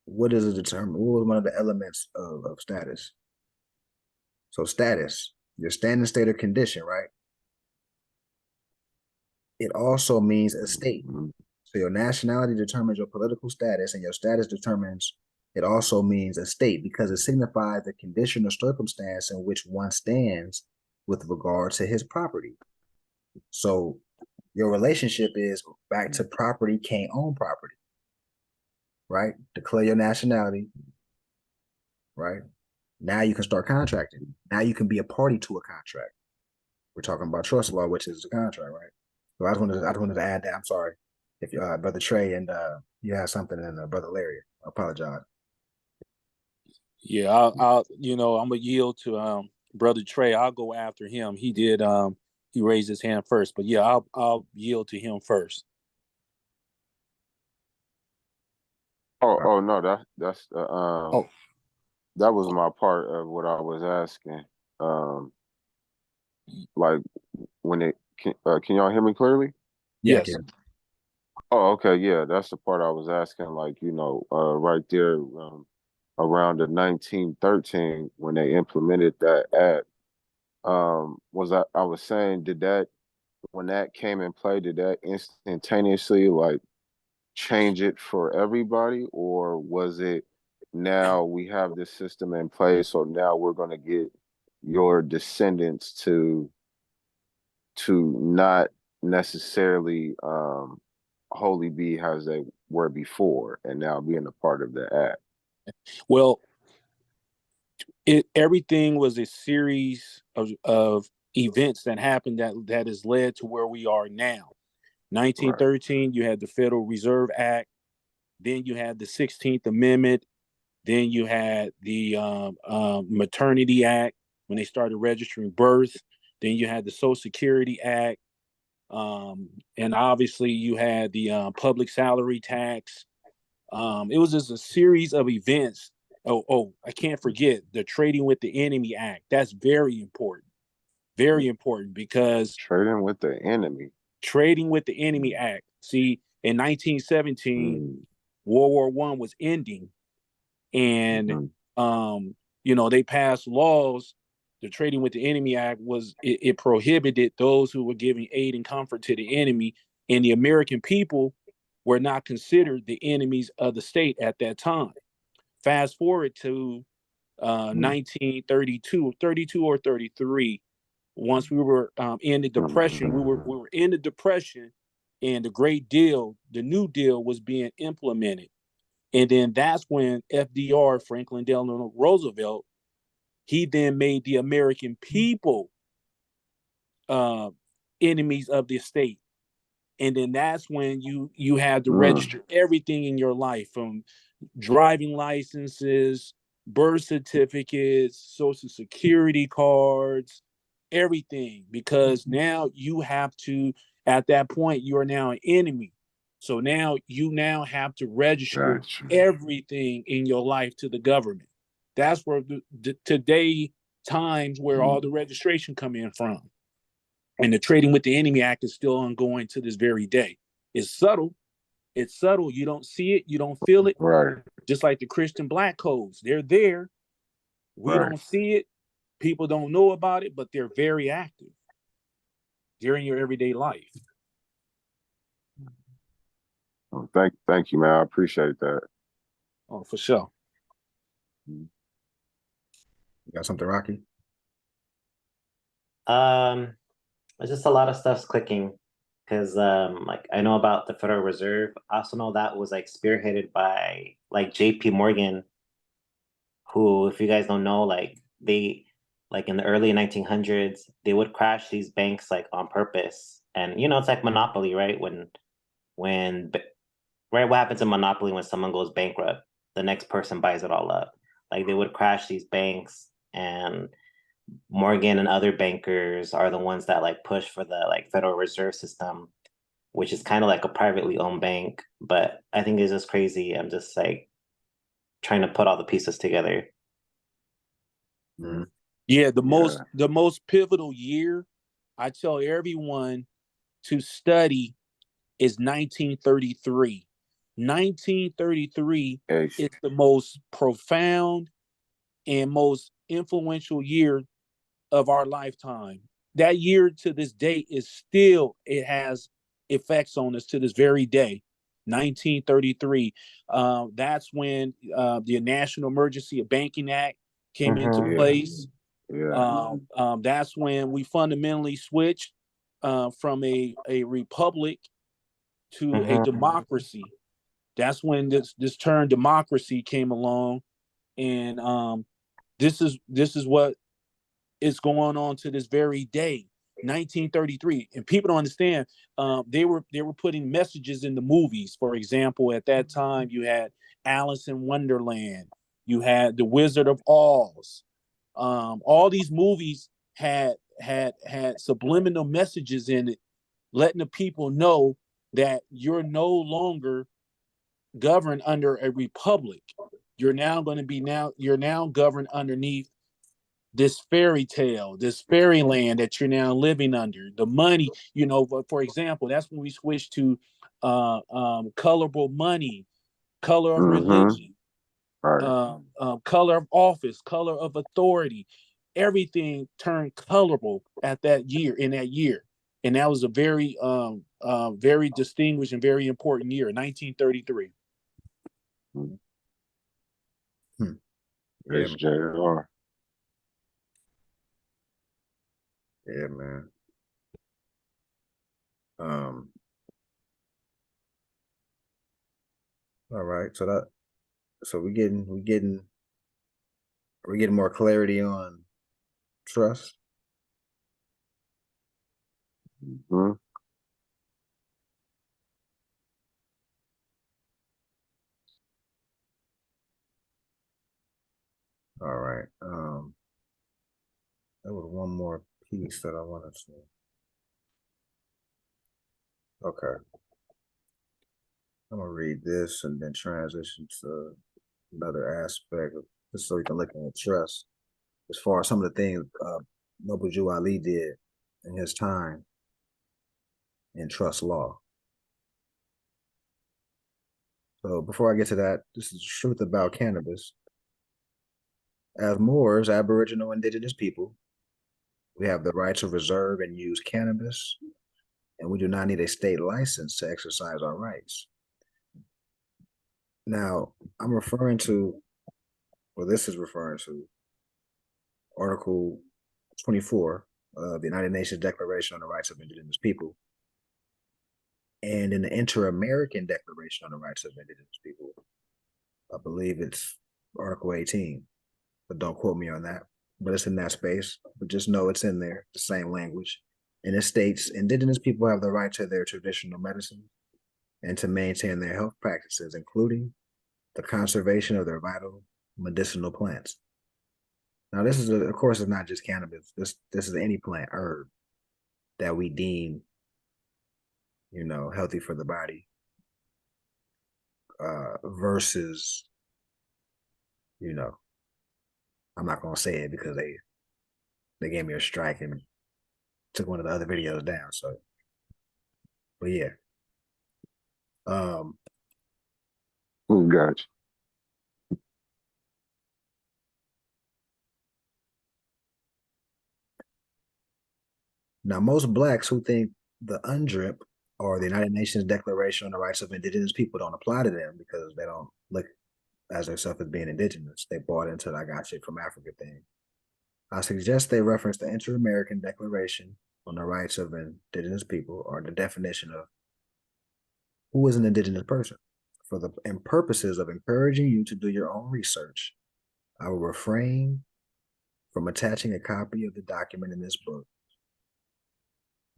What does it determine? What was one of the elements of status? So status, your standing state or condition, right? It also means a state. Mhm. So your nationality determines your political status, and your status determines, it also means a state because it signifies the condition or circumstance in which one stands with regard to his property. So your relationship is back to property, can't own property, right? Declare your nationality, right? Now you can start contracting. Now you can be a party to a contract. We're talking about trust law, which is the contract, right? So I just wanted to add that. I'm sorry if Brother Trey and you have something, and Brother Larry. I apologize. Yeah, I'll I'm gonna yield to Brother Trey. I'll go after him. He did he raised his hand first, but yeah, I'll yield to him first. Oh no, that's Oh, that was my part of what I was asking. Um, like when it can y'all hear me clearly? Yeah, yes. Oh, okay, yeah, that's the part I was asking. Like, right there, around the 1913 when they implemented that act, I was saying, did that when that came in play, did that instantaneously like change it for everybody, or was it now we have this system in place, so now we're going to get your descendants to not necessarily wholly be as they were before, and now being a part of the act? Well, everything was a series of events that happened that has led to where we are now. 1913, you had the Federal Reserve Act. Then you had the 16th Amendment. Then you had the Maternity Act when they started registering birth. Then you had the Social Security Act. And obviously you had the public salary tax. It was just a series of events. Oh, I can't forget the Trading with the Enemy Act. That's very important. Very important because Trading with the enemy. Trading with the Enemy Act. See, in 1917, Mm, World War One was ending, and mhm. they passed laws. The Trading with the Enemy Act it prohibited those who were giving aid and comfort to the enemy, and the American people were not considered the enemies of the state at that time. Fast forward to 1932, 32 or 33. Once we were in the depression, we were in the depression, and the Great Deal, the New Deal, was being implemented. And then that's when FDR, Franklin Delano Roosevelt, he then made the American people uh, enemies of the state. And then that's when you had to Mm, register everything in your life, from driving licenses, birth certificates, social security cards, everything, because now you have to, at that point, you are now an enemy. So now you now have to register gotcha. everything in your life to the government. That's where today times where all the registration come in from. And the Trading with the Enemy Act is still ongoing to this very day. It's subtle. It's subtle. You don't see it. You don't feel it. Right, Just like the Christian black codes, they're there. We right. don't see it. People don't know about it, but they're very active during your everyday life. Oh, thank you, man. I appreciate that. Oh, for sure. You got something, Rocky? It's just a lot of stuff's clicking because like I know about the Federal Reserve. I also know that was like spearheaded by like JP Morgan, who, if you guys don't know, like they like in the early 1900s, they would crash these banks like on purpose. And it's like Monopoly, right? When right, what happens in Monopoly when someone goes bankrupt? The next person buys it all up. Like they would crash these banks, and Morgan and other bankers are the ones that like push for the like Federal Reserve System, which is kind of like a privately owned bank. But I think it's just crazy. I'm just like trying to put all the pieces together. Mm-hmm. Yeah, Yeah. the most pivotal year I tell everyone to study is 1933. 1933 Ex- is the most profound and most influential year of our lifetime. That year to this day it has effects on us to this very day. 1933. That's when the National Emergency Banking Act came into Mm-hmm. Yeah, place. yeah. That's when we fundamentally switched from a republic to a Mm-hmm. democracy. That's when this term democracy came along, and this is what is going on to this very day. 1933, and people don't understand. They were putting messages in the movies. For example, at that time, you had Alice in Wonderland, you had The Wizard of Oz. All these movies had subliminal messages in it, letting the people know that you're no longer governed under a republic. You're now governed underneath this fairy tale, this fairyland that you're now living under. The money, for example, that's when we switched to colorable money, color of Mm-hmm. religion, Right. color of office, color of authority. Everything turned colorable in that year. And that was a very distinguished and very important year, 1933. Hmm. Yeah, It's JR. yeah, man. Um, all right. So we're getting more clarity on trust. Hmm. All right. There was one more piece that I wanted to. Okay. I'm gonna read this and then transition to another aspect, just so we can look at trust. As far as some of the things Noble Jew Ali did in his time in trust law. So before I get to that, this is the truth about cannabis. As Moors, Aboriginal Indigenous people, we have the right to reserve and use cannabis, and we do not need a state license to exercise our rights. Now, I'm referring to, well, this is referring to Article 24 of the United Nations Declaration on the Rights of Indigenous People, and in the Inter-American Declaration on the Rights of Indigenous People. I believe it's Article 18, but don't quote me on that. But it's in that space. But just know it's in there, the same language. And it states, Indigenous people have the right to their traditional medicine and to maintain their health practices, including the conservation of their vital medicinal plants. Now, this is, of course, it's not just cannabis. This is any plant, herb, that we deem, healthy for the body, versus, I'm not gonna say it because they gave me a strike and took one of the other videos down. So, but yeah, Gotcha. now most blacks who think the UNDRIP or the United Nations Declaration on the Rights of Indigenous People don't apply to them because they don't look as themselves as being indigenous. They bought into the "I got shit from Africa" thing. I suggest they reference the Inter-American Declaration on the Rights of Indigenous People, or the definition of who is an indigenous person. For the and purposes of encouraging you to do your own research, I will refrain from attaching a copy of the document in this book.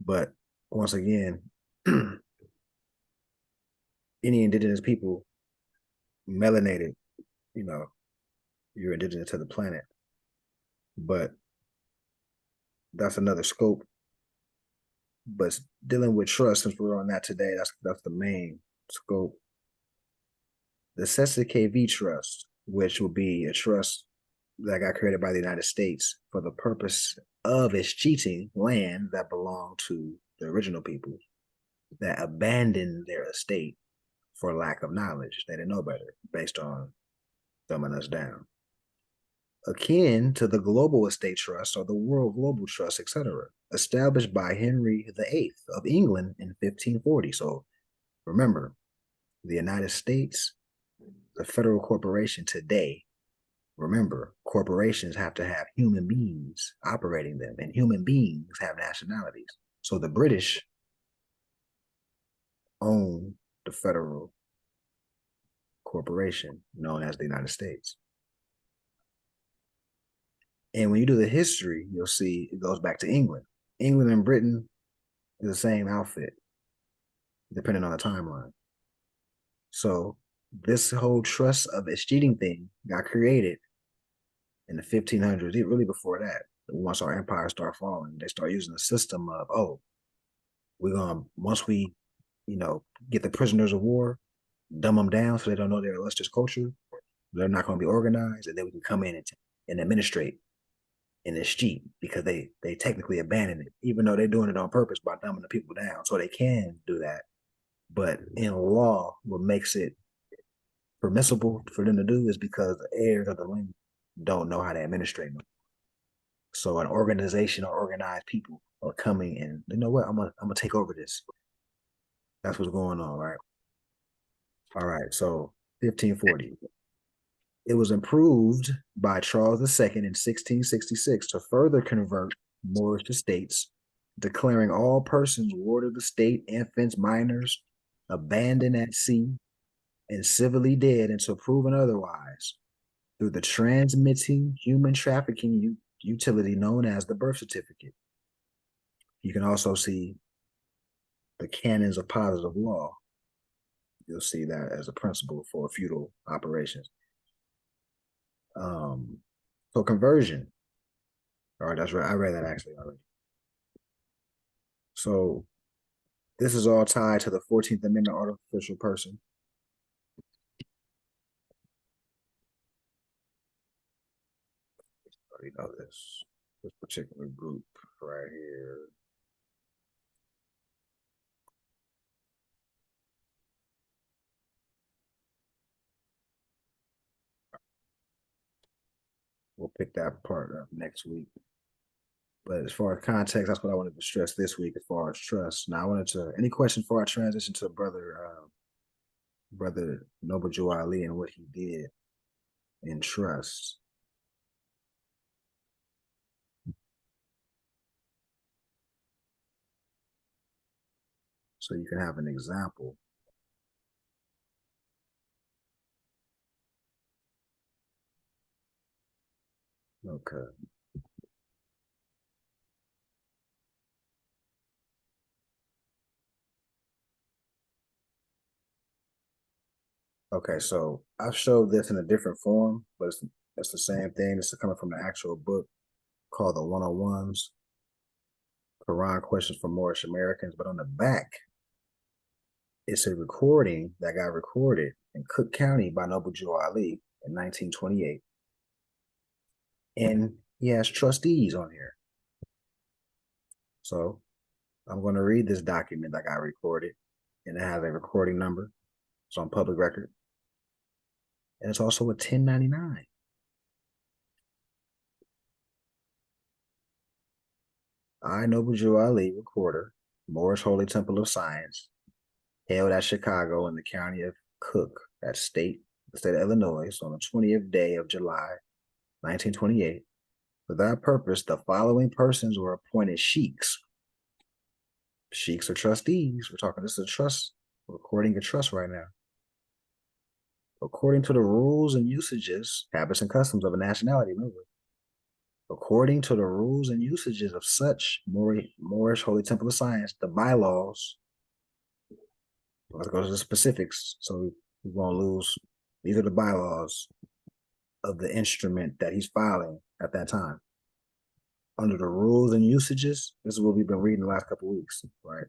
But once again, any indigenous people, melanated, you're indigenous to the planet. But that's another scope. But dealing with trust, since we're on that today, that's the main scope. The CESA-KV Trust, which will be a trust that got created by the United States for the purpose of escheating land that belonged to the original people that abandoned their estate for lack of knowledge. They didn't know better, based on dumbing us down. Akin to the Global Estate Trust or the World Global Trust, etc., established by Henry VIII of England in 1540. So remember, the United States, the federal corporation today, remember, corporations have to have human beings operating them, and human beings have nationalities. So the British own the federal corporation known as the United States. And when you do the history, you'll see it goes back to England. England and Britain is the same outfit, depending on the timeline. So this whole trust of escheating thing got created in the 1500s, really before that. Once our empire start falling, they start using a system of, once we, get the prisoners of war, dumb them down so they don't know their illustrious culture, they're not going to be organized, and then we can come in and administrate and escheat, because they technically abandon it, even though they're doing it on purpose by dumbing the people down. So they can do that. But in law, what makes it permissible for them to do is because the heirs of the land don't know how to administrate them. So an organization or organized people are coming and, you know what, I'm gonna take over this. That's what's going on, right? All right, so 1540. It was improved by Charles II in 1666 to further convert Moorish estates, declaring all persons ward of the state, infants, minors, abandoned at sea, and civilly dead until proven otherwise, through the transmitting human trafficking utility known as the birth certificate. You can also see the canons of positive law. You'll see that as a principle for feudal operations. So conversion. All right, that's right. I read that actually already. So this is all tied to the 14th Amendment artificial person. Already know this particular group right here. We'll pick that part up next week. But as far as context, that's what I wanted to stress this week as far as trust. Now I wanted to any question before I transition to brother Noble Joe Ali and what he did in trust. So you can have an example. Okay. Okay, so I showed this in a different form, but it's the same thing. This is coming from the actual book called the 101s, Quran Questions for Moorish Americans. But on the back, it's a recording that got recorded in Cook County by Noble Joe Ali in 1928. And he has trustees on here. So I'm going to read this document that got recorded, and it has a recording number. It's on public record. And it's also a 1099. I, Noble Joe Ali, recorder, Moorish Holy Temple of Science, held at Chicago in the county of Cook, the state of Illinois, on the 20th day of July, 1928. For that purpose, the following persons were appointed sheiks. Sheiks are trustees. We're talking, this is a trust, we're recording a trust right now. According to the rules and usages, habits and customs of a nationality, remember. According to the rules and usages of such Moorish Holy Temple of Science, the bylaws, let's go to the specifics so we won't lose. These are the bylaws of the instrument that he's filing at that time. Under the rules and usages, this is what we've been reading the last couple of weeks, right?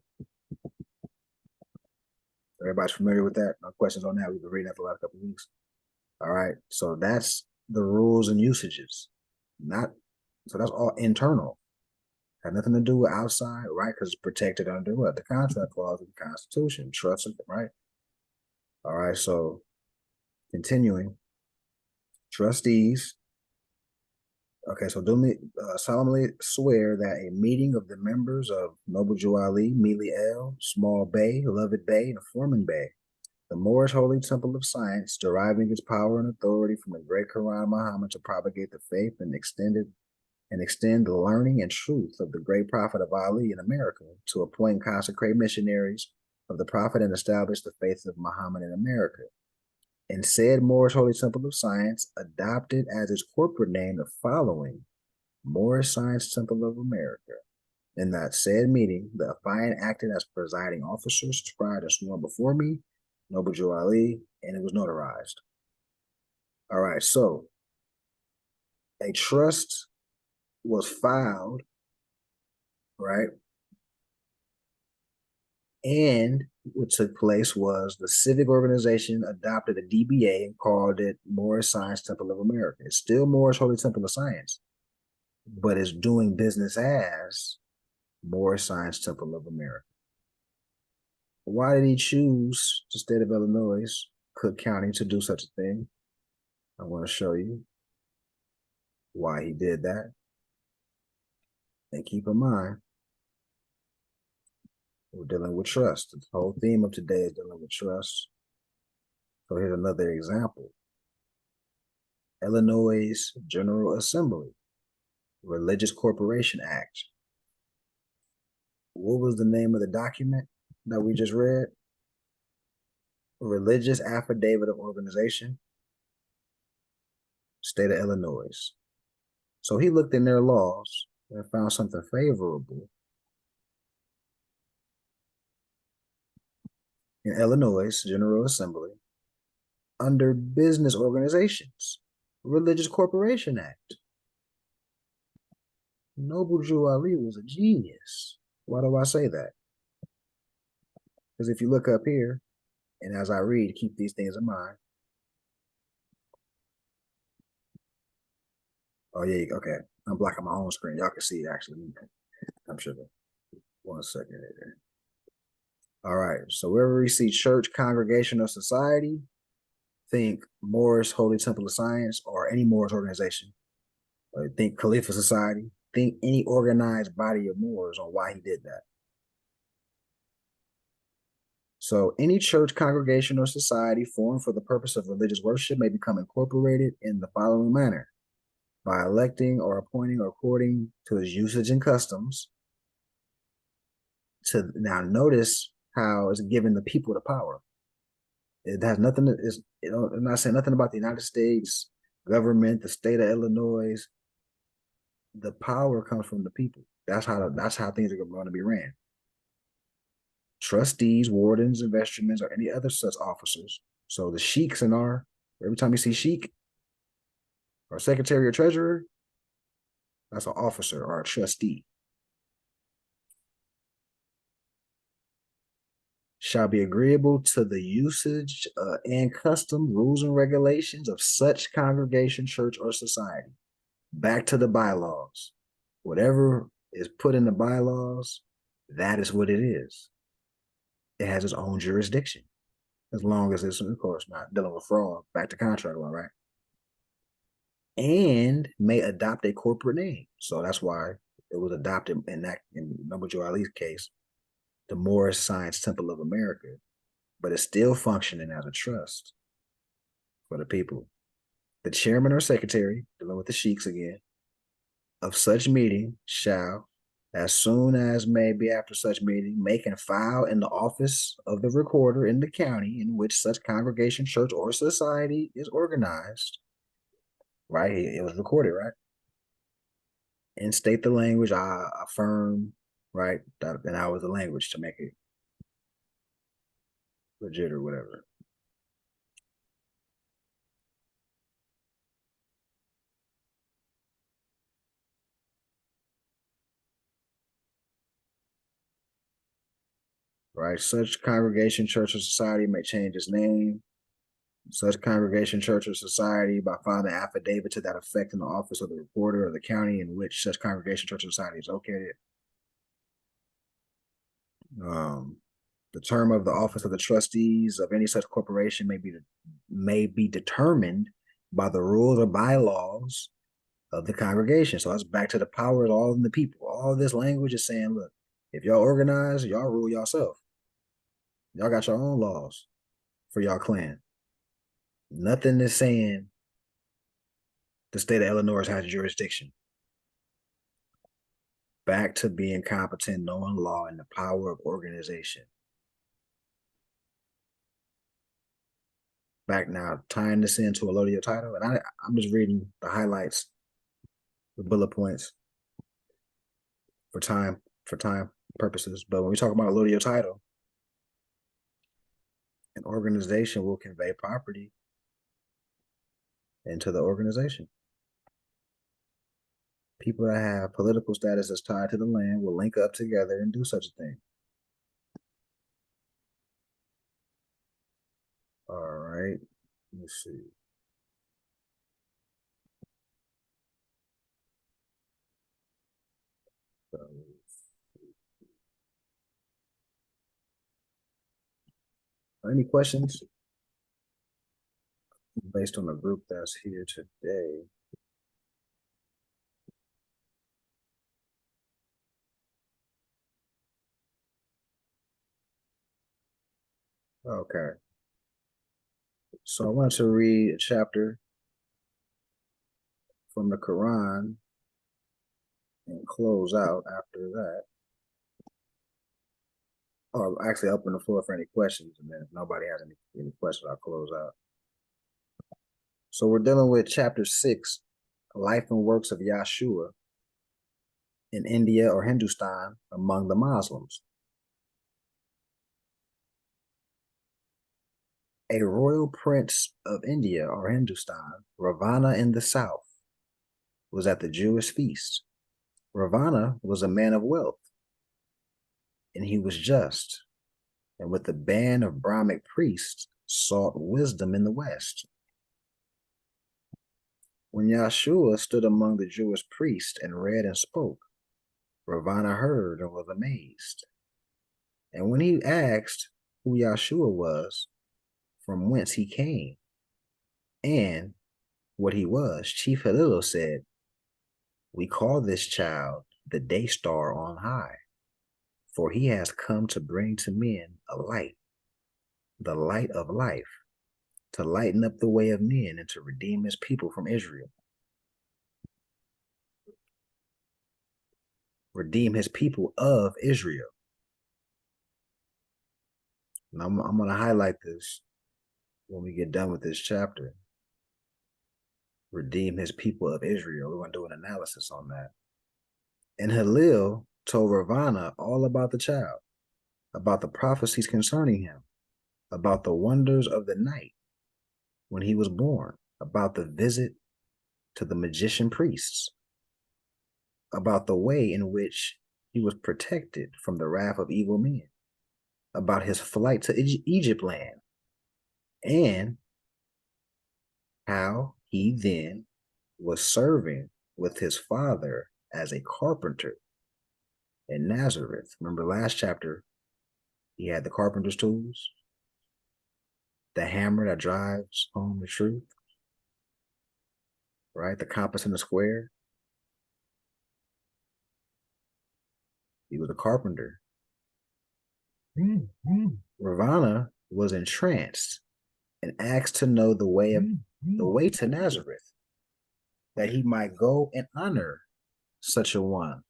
Everybody's familiar with that? No questions on that? We've been reading that the last couple of weeks. All right, so that's the rules and usages. So that's all internal. Had nothing to do with outside, right? Because it's protected under what? The contract clause of the Constitution, trust, right? All right, so continuing. Trustees. Okay, so do me solemnly swear that a meeting of the members of Noble Joe Ali, Mealy L, Small Bay, Lovett Bay, and Foreman Bay, the Moorish Holy Temple of Science, deriving its power and authority from the great Quran Muhammad to propagate the faith and extend the learning and truth of the great prophet of Ali in America, to appoint and consecrate missionaries of the prophet and establish the faith of Muhammad in America. And said Moorish Holy Temple of Science adopted as its corporate name the following: Moorish Science Temple of America. In that said meeting, the affiant acted as presiding officer, subscribed and sworn before me, Noble Joe Ali, and it was notarized. All right, so a trust was filed, right? And what took place was the civic organization adopted a DBA and called it Moorish Science Temple of America. It's still Moorish Holy Temple of Science, but it's doing business as Moorish Science Temple of America. Why did he choose the state of Illinois, Cook County, to do such a thing? I want to show you why he did that. And keep in mind, we're dealing with trust. The whole theme of today is dealing with trust. So here's another example. Illinois General Assembly, Religious Corporation Act. What was the name of the document that we just read? Religious Affidavit of Organization, State of Illinois. So he looked in their laws and found something favorable. In Illinois General Assembly, under Business Organizations, Religious Corporation Act. Noble Drew Ali was a genius. Why do I say that? Because if you look up here, and as I read, keep these things in mind. Oh yeah, okay. I'm blocking my own screen. Y'all can see it actually. I'm sure. 1 second here. All right. So wherever we see church, congregation, or society, think Moorish Holy Temple of Science or any Moorish organization. Or think Khalifa Society. Think any organized body of Moors on why he did that. So any church, congregation, or society formed for the purpose of religious worship may become incorporated in the following manner: by electing or appointing or according to its usage and customs. To now notice how it's giving the people the power. It has nothing to, I'm not saying nothing about the United States government, the state of Illinois. The power comes from the people. That's how things are going to be ran. Trustees, wardens, and vestrymen, or any other such officers. So the sheiks in our, every time you see sheik or secretary or treasurer, that's an officer or a trustee. Shall be agreeable to the usage and custom, rules, and regulations of such congregation, church, or society. Back to the bylaws. Whatever is put in the bylaws, that is what it is. It has its own jurisdiction, as long as it's, of course, not dealing with fraud. Back to contract law, right? And may adopt a corporate name. So that's why it was adopted in Noble Drew Ali's case, the Moorish Science Temple of America, but it's still functioning as a trust for the people. The chairman or secretary, dealing with the sheiks again, of such meeting shall, as soon as may be after such meeting, make and file in the office of the recorder in the county in which such congregation, church, or society is organized. Right? It was recorded, right? And state the language, I affirm, right? That was the language to make it legit or whatever. Right? Such congregation, church, or society may change its name. Such congregation, church, or society by filing an affidavit to that effect in the office of the recorder of the county in which such congregation, church, or society is located. The term of the office of the trustees of any such corporation may be determined by the rules or bylaws of the congregation. So that's back to the power of all in the people. All this language is saying, look, if y'all organize, y'all rule yourself. Y'all got your own laws for y'all clan. Nothing is saying the state of Illinois has jurisdiction. Back to being competent, knowing law, and the power of organization. Back now, tying this into a Allodial title, and I'm just reading the highlights, the bullet points for time purposes. But when we talk about Allodial title, an organization will convey property into the organization. People that have political status that's tied to the land will link up together and do such a thing. All right, let's see. Any questions based on the group that's here today? Okay. So I want to read a chapter from the Quran and close out after that. Or actually open the floor for any questions, and then if nobody has any questions, I'll close out. So we're dealing with chapter 6, life and works of Yahshua in India or Hindustan among the Muslims. A royal prince of India or Hindustan, Ravana in the south, was at the Jewish feast. Ravana was a man of wealth, and he was just, and with a band of Brahmic priests sought wisdom in the West. When Yahshua stood among the Jewish priests and read and spoke, Ravana heard and was amazed. And when he asked who Yahshua was, from whence he came, and what he was, Chief Hillel said, "We call this child the day star on high, for he has come to bring to men a light, the light of life, to lighten up the way of men and to redeem his people from Israel." Redeem his people of Israel. And I'm going to highlight this when we get done with this chapter. Redeem his people of Israel. We're going to do an analysis on that. And Hillel told Ravana all about the child, about the prophecies concerning him, about the wonders of the night when he was born, about the visit to the magician priests, about the way in which he was protected from the wrath of evil men, about his flight to Egypt land, and how he then was serving with his father as a carpenter in Nazareth. Remember last chapter, he had the carpenter's tools, the hammer that drives home the truth, right? The compass and the square. He was a carpenter. Ravana was entranced and asked to know the way to Nazareth, that he might go and honor such a one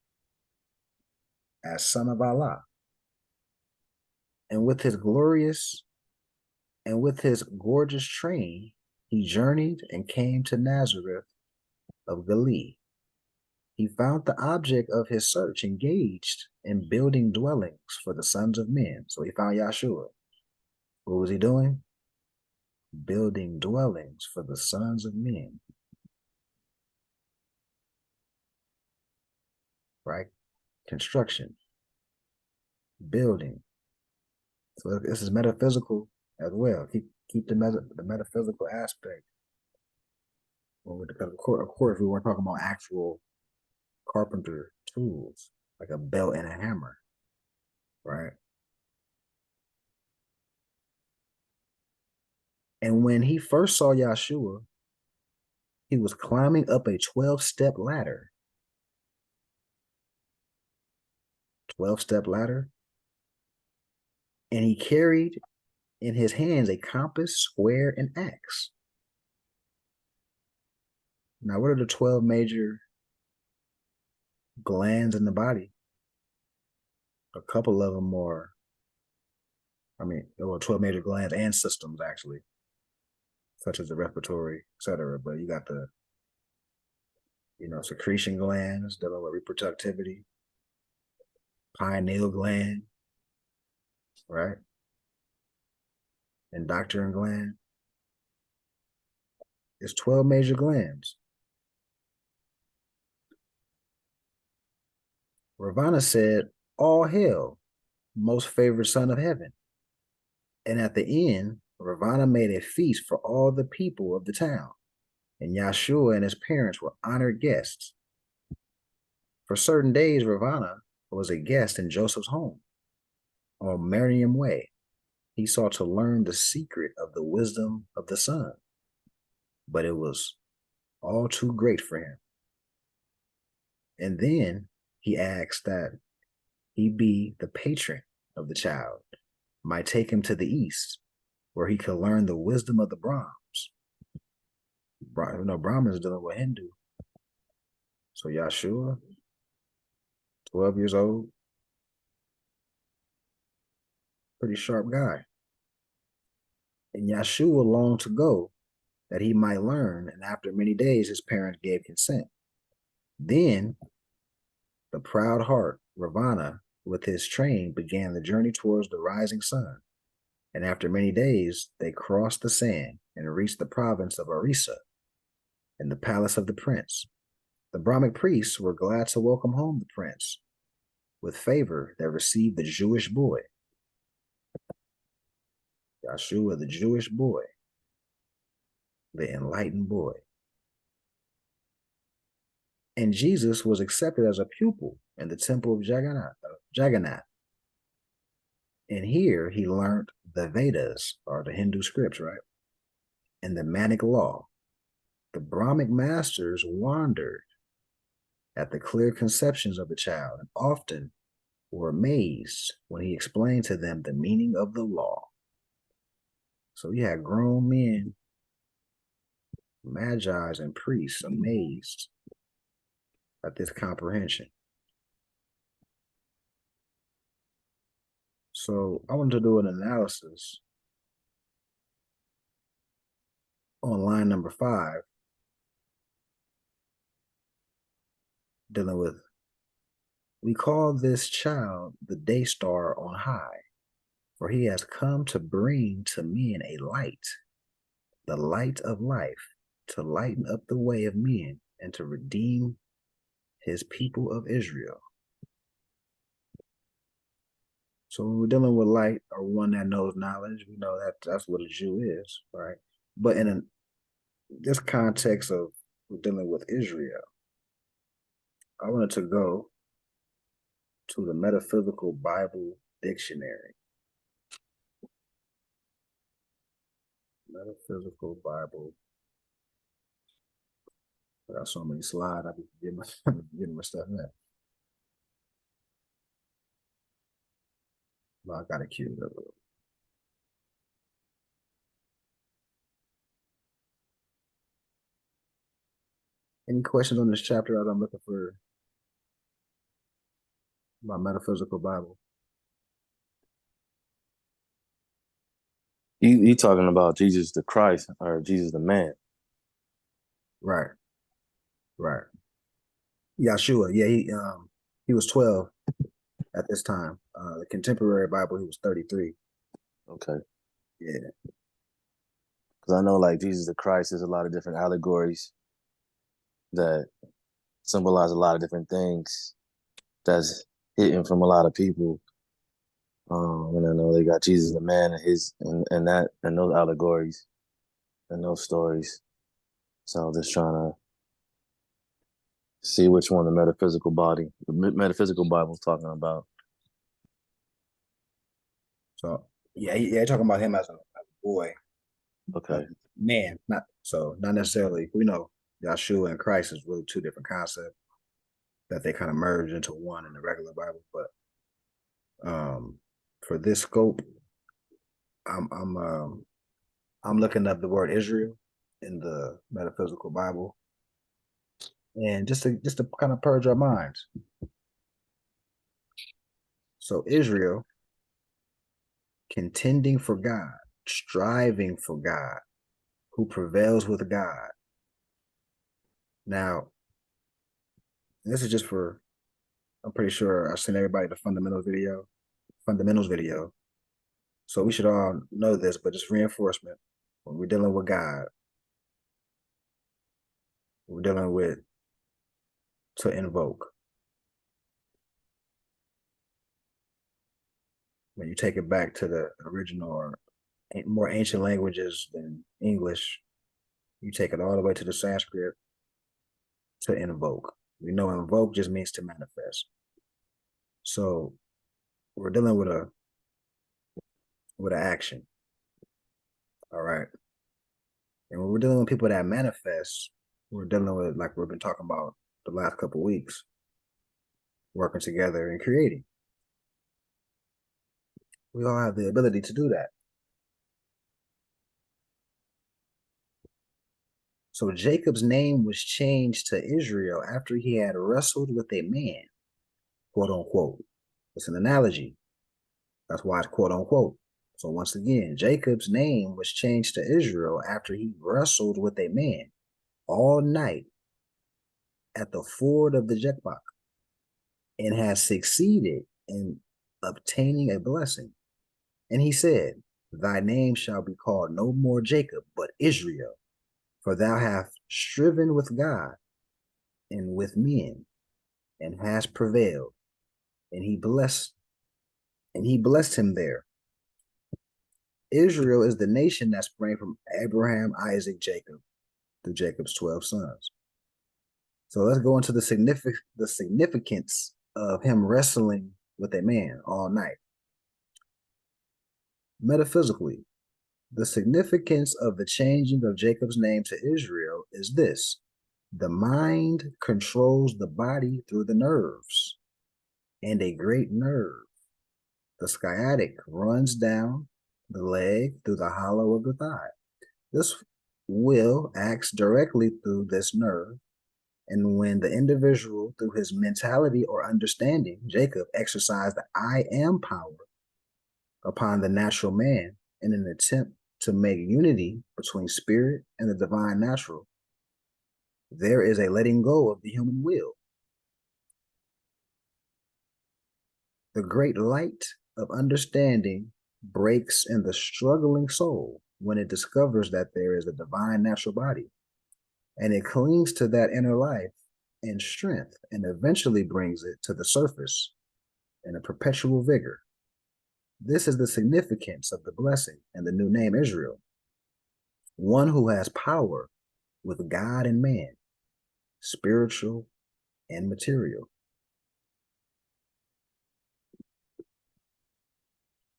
as son of Allah. And with his gorgeous train, he journeyed and came to Nazareth of Galilee. He found the object of his search engaged in building dwellings for the sons of men. So he found Yahshua. What was he doing? Building dwellings for the sons of men. Right? Construction. Building. So this is metaphysical as well. Keep the metaphysical aspect. Because of course, we weren't talking about actual carpenter tools, like a belt and a hammer, right? And when he first saw Yahshua, he was climbing up a 12-step ladder. 12-step ladder. And he carried in his hands a compass, square, and axe. Now, what are the 12 major glands in the body? A couple of them are, there were 12 major glands and systems, actually, such as the respiratory, etc. But you got the, secretion glands dealing with reproductivity, pineal gland, right? Endocrine gland. It's 12 major glands. Ravana said, "All hail, most favored son of heaven." And at the end, Ravana made a feast for all the people of the town, and Yahshua and his parents were honored guests. For certain days, Ravana was a guest in Joseph's home on Miriam Way. He sought to learn the secret of the wisdom of the Son, but it was all too great for him. And then he asked that he be the patron of the child, might take him to the east, where he could learn the wisdom of the Brahms. Brahmins dealing with Hindu. So Yahshua, 12 years old, pretty sharp guy. And Yahshua longed to go that he might learn, and after many days his parents gave consent. Then the proud heart, Ravana, with his train, began the journey towards the rising sun. And after many days, they crossed the sand and reached the province of Arisa and the palace of the prince. The Brahmic priests were glad to welcome home the prince with favor that received the Jewish boy. Yeshua, the Jewish boy, the enlightened boy. And Jesus was accepted as a pupil in the temple of Jagannath. And here he learned the Vedas, or the Hindu scripts, right? And the Manic law. The Brahmic masters wondered at the clear conceptions of the child and often were amazed when he explained to them the meaning of the law. So you had grown men, magi's, and priests amazed at this comprehension. So I wanted to do an analysis on line number 5, dealing with, we call this child the day star on high, for he has come to bring to men a light, the light of life, to lighten up the way of men and to redeem his people of Israel. So when we're dealing with light, or one that knows knowledge, we know that that's what a Jew is, right? But in this context of we're dealing with Israel, I wanted to go to the Metaphysical Bible Dictionary. Metaphysical Bible. I got so many slides, I be getting my stuff in. No, I got it queued up. Any questions on this chapter as I'm looking for my Metaphysical Bible? You talking about Jesus the Christ or Jesus the man? Right. Yeshua, yeah, he was 12 at this time. The contemporary Bible, he was 33. Okay. Yeah. Because I know like Jesus the Christ, there's a lot of different allegories that symbolize a lot of different things that's hidden from a lot of people. And I know they got Jesus the man and his and that and those allegories and those stories. So I'm just trying to see which one the metaphysical metaphysical Bible is talking about. So yeah, talking about him as a boy. Okay. Man, not necessarily. We know Yeshua and Christ is really two different concepts that they kind of merge into one in the regular Bible. But for this scope, I'm looking up the word Israel in the Metaphysical Bible, and just to kind of purge our minds. So Israel, contending for God, striving for God, who prevails with God. Now, this is just for, I'm pretty sure I've seen everybody the fundamentals video. So we should all know this, but just reinforcement. When we're dealing with God, we're dealing with to invoke. When you take it back to the original or more ancient languages than English, you take it all the way to the Sanskrit to invoke. We know invoke just means to manifest. So we're dealing with an action. All right. And when we're dealing with people that manifest, we're dealing with, like we've been talking about the last couple of weeks, working together and creating. We all have the ability to do that. So Jacob's name was changed to Israel after he had wrestled with a man, quote unquote. It's an analogy. That's why it's quote unquote. So once again, Jacob's name was changed to Israel after he wrestled with a man all night at the ford of the Jabbok and has succeeded in obtaining a blessing. And he said, thy name shall be called no more Jacob, but Israel, for thou hast striven with God and with men, and has prevailed, and he blessed him there. Israel is the nation that sprang from Abraham, Isaac, Jacob, through Jacob's 12 sons. So let's go into the significance of him wrestling with a man all night. Metaphysically, the significance of the changing of Jacob's name to Israel is this: the mind controls the body through the nerves, and a great nerve, the sciatic, runs down the leg through the hollow of the thigh. This will acts directly through this nerve, and when the individual, through his mentality or understanding, Jacob, exercised the I am power upon the natural man in an attempt to make unity between spirit and the divine natural, there is a letting go of the human will. The great light of understanding breaks in the struggling soul when it discovers that there is a divine natural body, and it clings to that inner life and strength and eventually brings it to the surface in a perpetual vigor. This is the significance of the blessing and the new name Israel, one who has power with God and man, spiritual and material.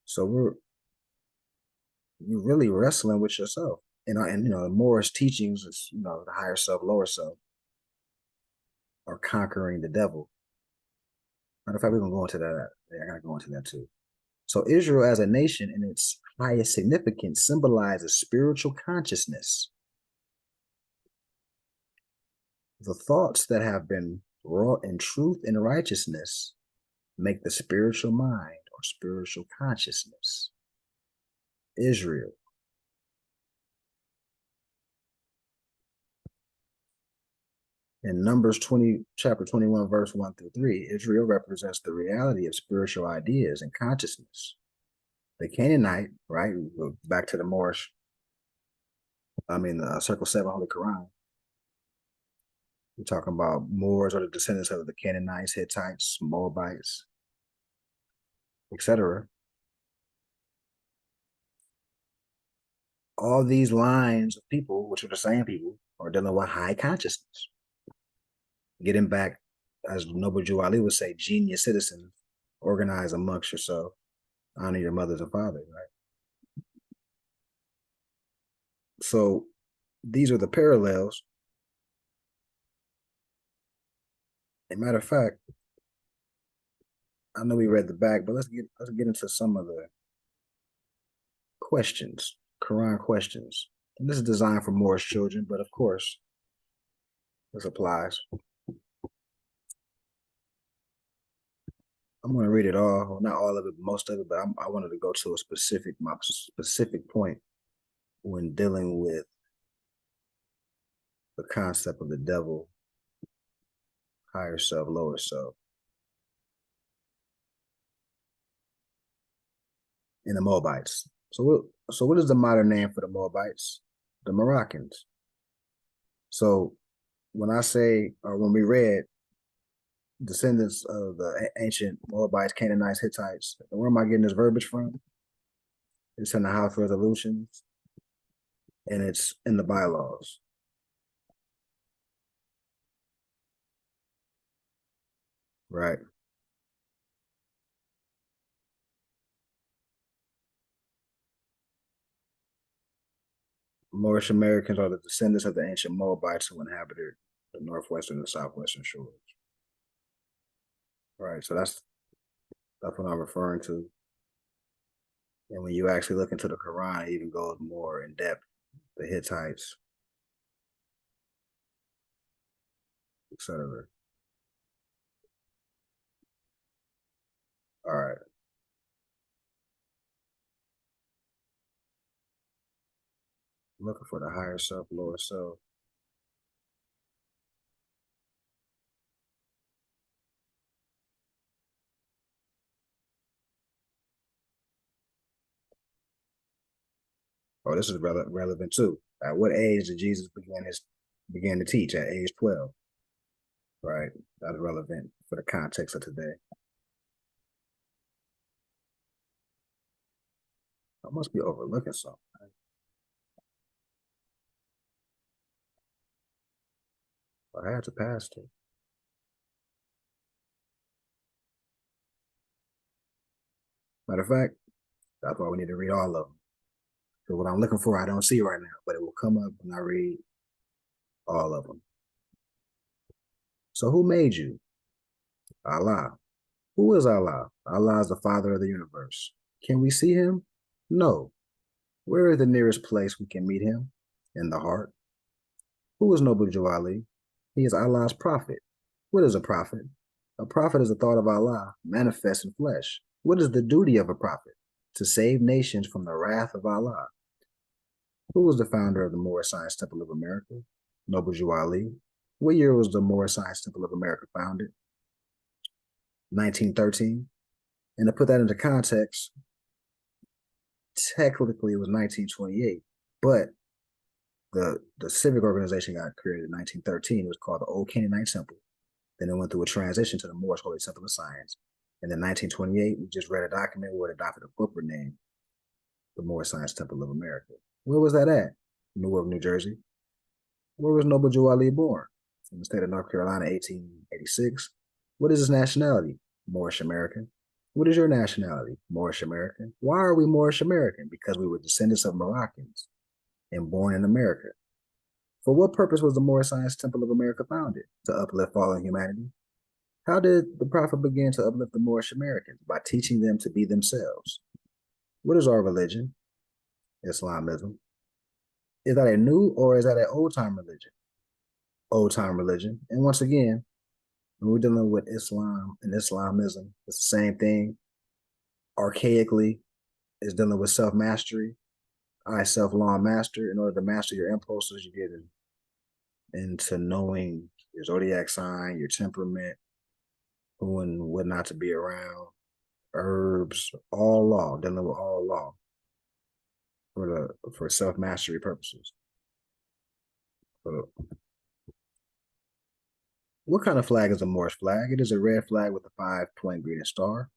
So you're really wrestling with yourself. And Moorish teachings is, the higher self, lower self, are conquering the devil. Matter of fact, we're gonna go into that. I gotta go into that too. So Israel as a nation in its highest significance symbolizes spiritual consciousness. The thoughts that have been wrought in truth and righteousness make the spiritual mind or spiritual consciousness. Israel. In Numbers 20, chapter 21, verse 1 through 3, Israel represents the reality of spiritual ideas and consciousness. The Canaanite, right? Back to the Moorish, Circle 7 Holy Quran. We're talking about Moors or the descendants of the Canaanites, Hittites, Moabites, etc. All these lines of people, which are the same people, are dealing with high consciousness. Getting back, as Noble Jew Ali would say, genius citizens, organize amongst yourself, honor your mothers and fathers, right? So these are the parallels. As a matter of fact, I know we read the back, but let's get into some of the questions, Quran questions. And this is designed for Moorish children, but of course, this applies. I'm going to read it all, well, not all of it, but most of it, but I wanted to go to my specific point when dealing with the concept of the devil, higher self, lower self, and the Moabites. So what is the modern name for the Moabites? The Moroccans. So when I say, or when we read descendants of the ancient Moabites, Canaanites, Hittites, where am I getting this verbiage from? It's in the House Resolutions, and it's in the bylaws. Right. Moorish Americans are the descendants of the ancient Moabites who inhabited the northwestern and southwestern shores. Right. So that's what I'm referring to. And when you actually look into the Quran, it even goes more in depth. The Hittites, etc. All right. I'm looking for the higher self, lower self. Oh, this is relevant too. At what age did Jesus begin to teach? At age 12. right? That's relevant for the context of today. I must be overlooking something. I had to pass it. Matter of fact, that's why we need to read all of them. Because what I'm looking for, I don't see right now, but it will come up when I read all of them. So who made you? Allah. Who is Allah? Allah is the Father of the universe. Can we see him? No. Where is the nearest place we can meet him? In the heart. Who is Noble Jew Ali? He is Allah's prophet. What is a prophet? A prophet is the thought of Allah manifest in flesh. What is the duty of a prophet? To save nations from the wrath of Allah. Who was the founder of the Moorish Science Temple of America? Noble Jew Ali. What year was the Moorish Science Temple of America founded? 1913. And to put that into context, technically it was 1928, but the civic organization got created in 1913. It was called the Old Canaanite Temple. Then it went through a transition to the Moorish Holy Temple of Science. And in 1928, we just read a document where it adopted a corporate name, the Moorish Science Temple of America. Where was that at? Newark, New Jersey. Where was Noble Jew Ali born? In the state of North Carolina, 1886. What is his nationality? Moorish American. What is your nationality? Moorish American. Why are we Moorish American? Because we were descendants of Moroccans and born in America. For what purpose was the Moorish Science Temple of America founded? To uplift fallen humanity. How did the prophet begin to uplift the Moorish Americans? By teaching them to be themselves. What is our religion? Islamism. Is that a new or is that an old-time religion? Old-time religion. And once again, when we're dealing with Islam and Islamism, it's the same thing. Archaically, it's dealing with self-mastery. I, self-law master. In order to master your impulses, you get into knowing your zodiac sign, your temperament, who and what not to be around, herbs, all law, dealing with all law for self-mastery purposes. So, what kind of flag is a Moorish flag? It is a red flag with a 5-point green star,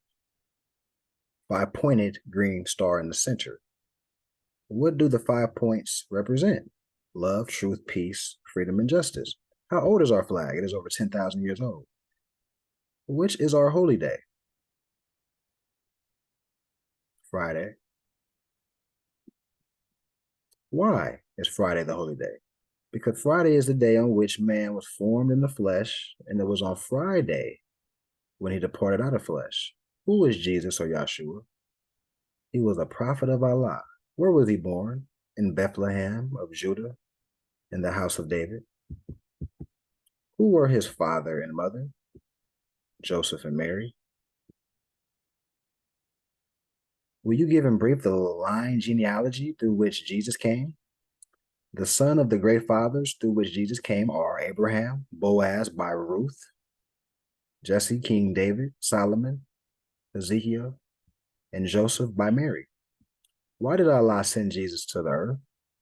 5-pointed green star in the center. What do the 5 points represent? Love, truth, peace, freedom, and justice. How old is our flag? It is over 10,000 years old. Which is our holy day? Friday. Why is Friday the holy day? Because Friday is the day on which man was formed in the flesh, and it was on Friday when he departed out of flesh. Who is Jesus or Yahshua? He was a prophet of Allah. Where was he born? In Bethlehem of Judah, in the house of David. Who were his father and mother? Joseph and Mary. Will you give in brief the line genealogy through which Jesus came? The son of the great fathers through which Jesus came are Abraham, Boaz by Ruth, Jesse, King David, Solomon, Ezekiel, and Joseph by Mary. Why did Allah send Jesus to the earth?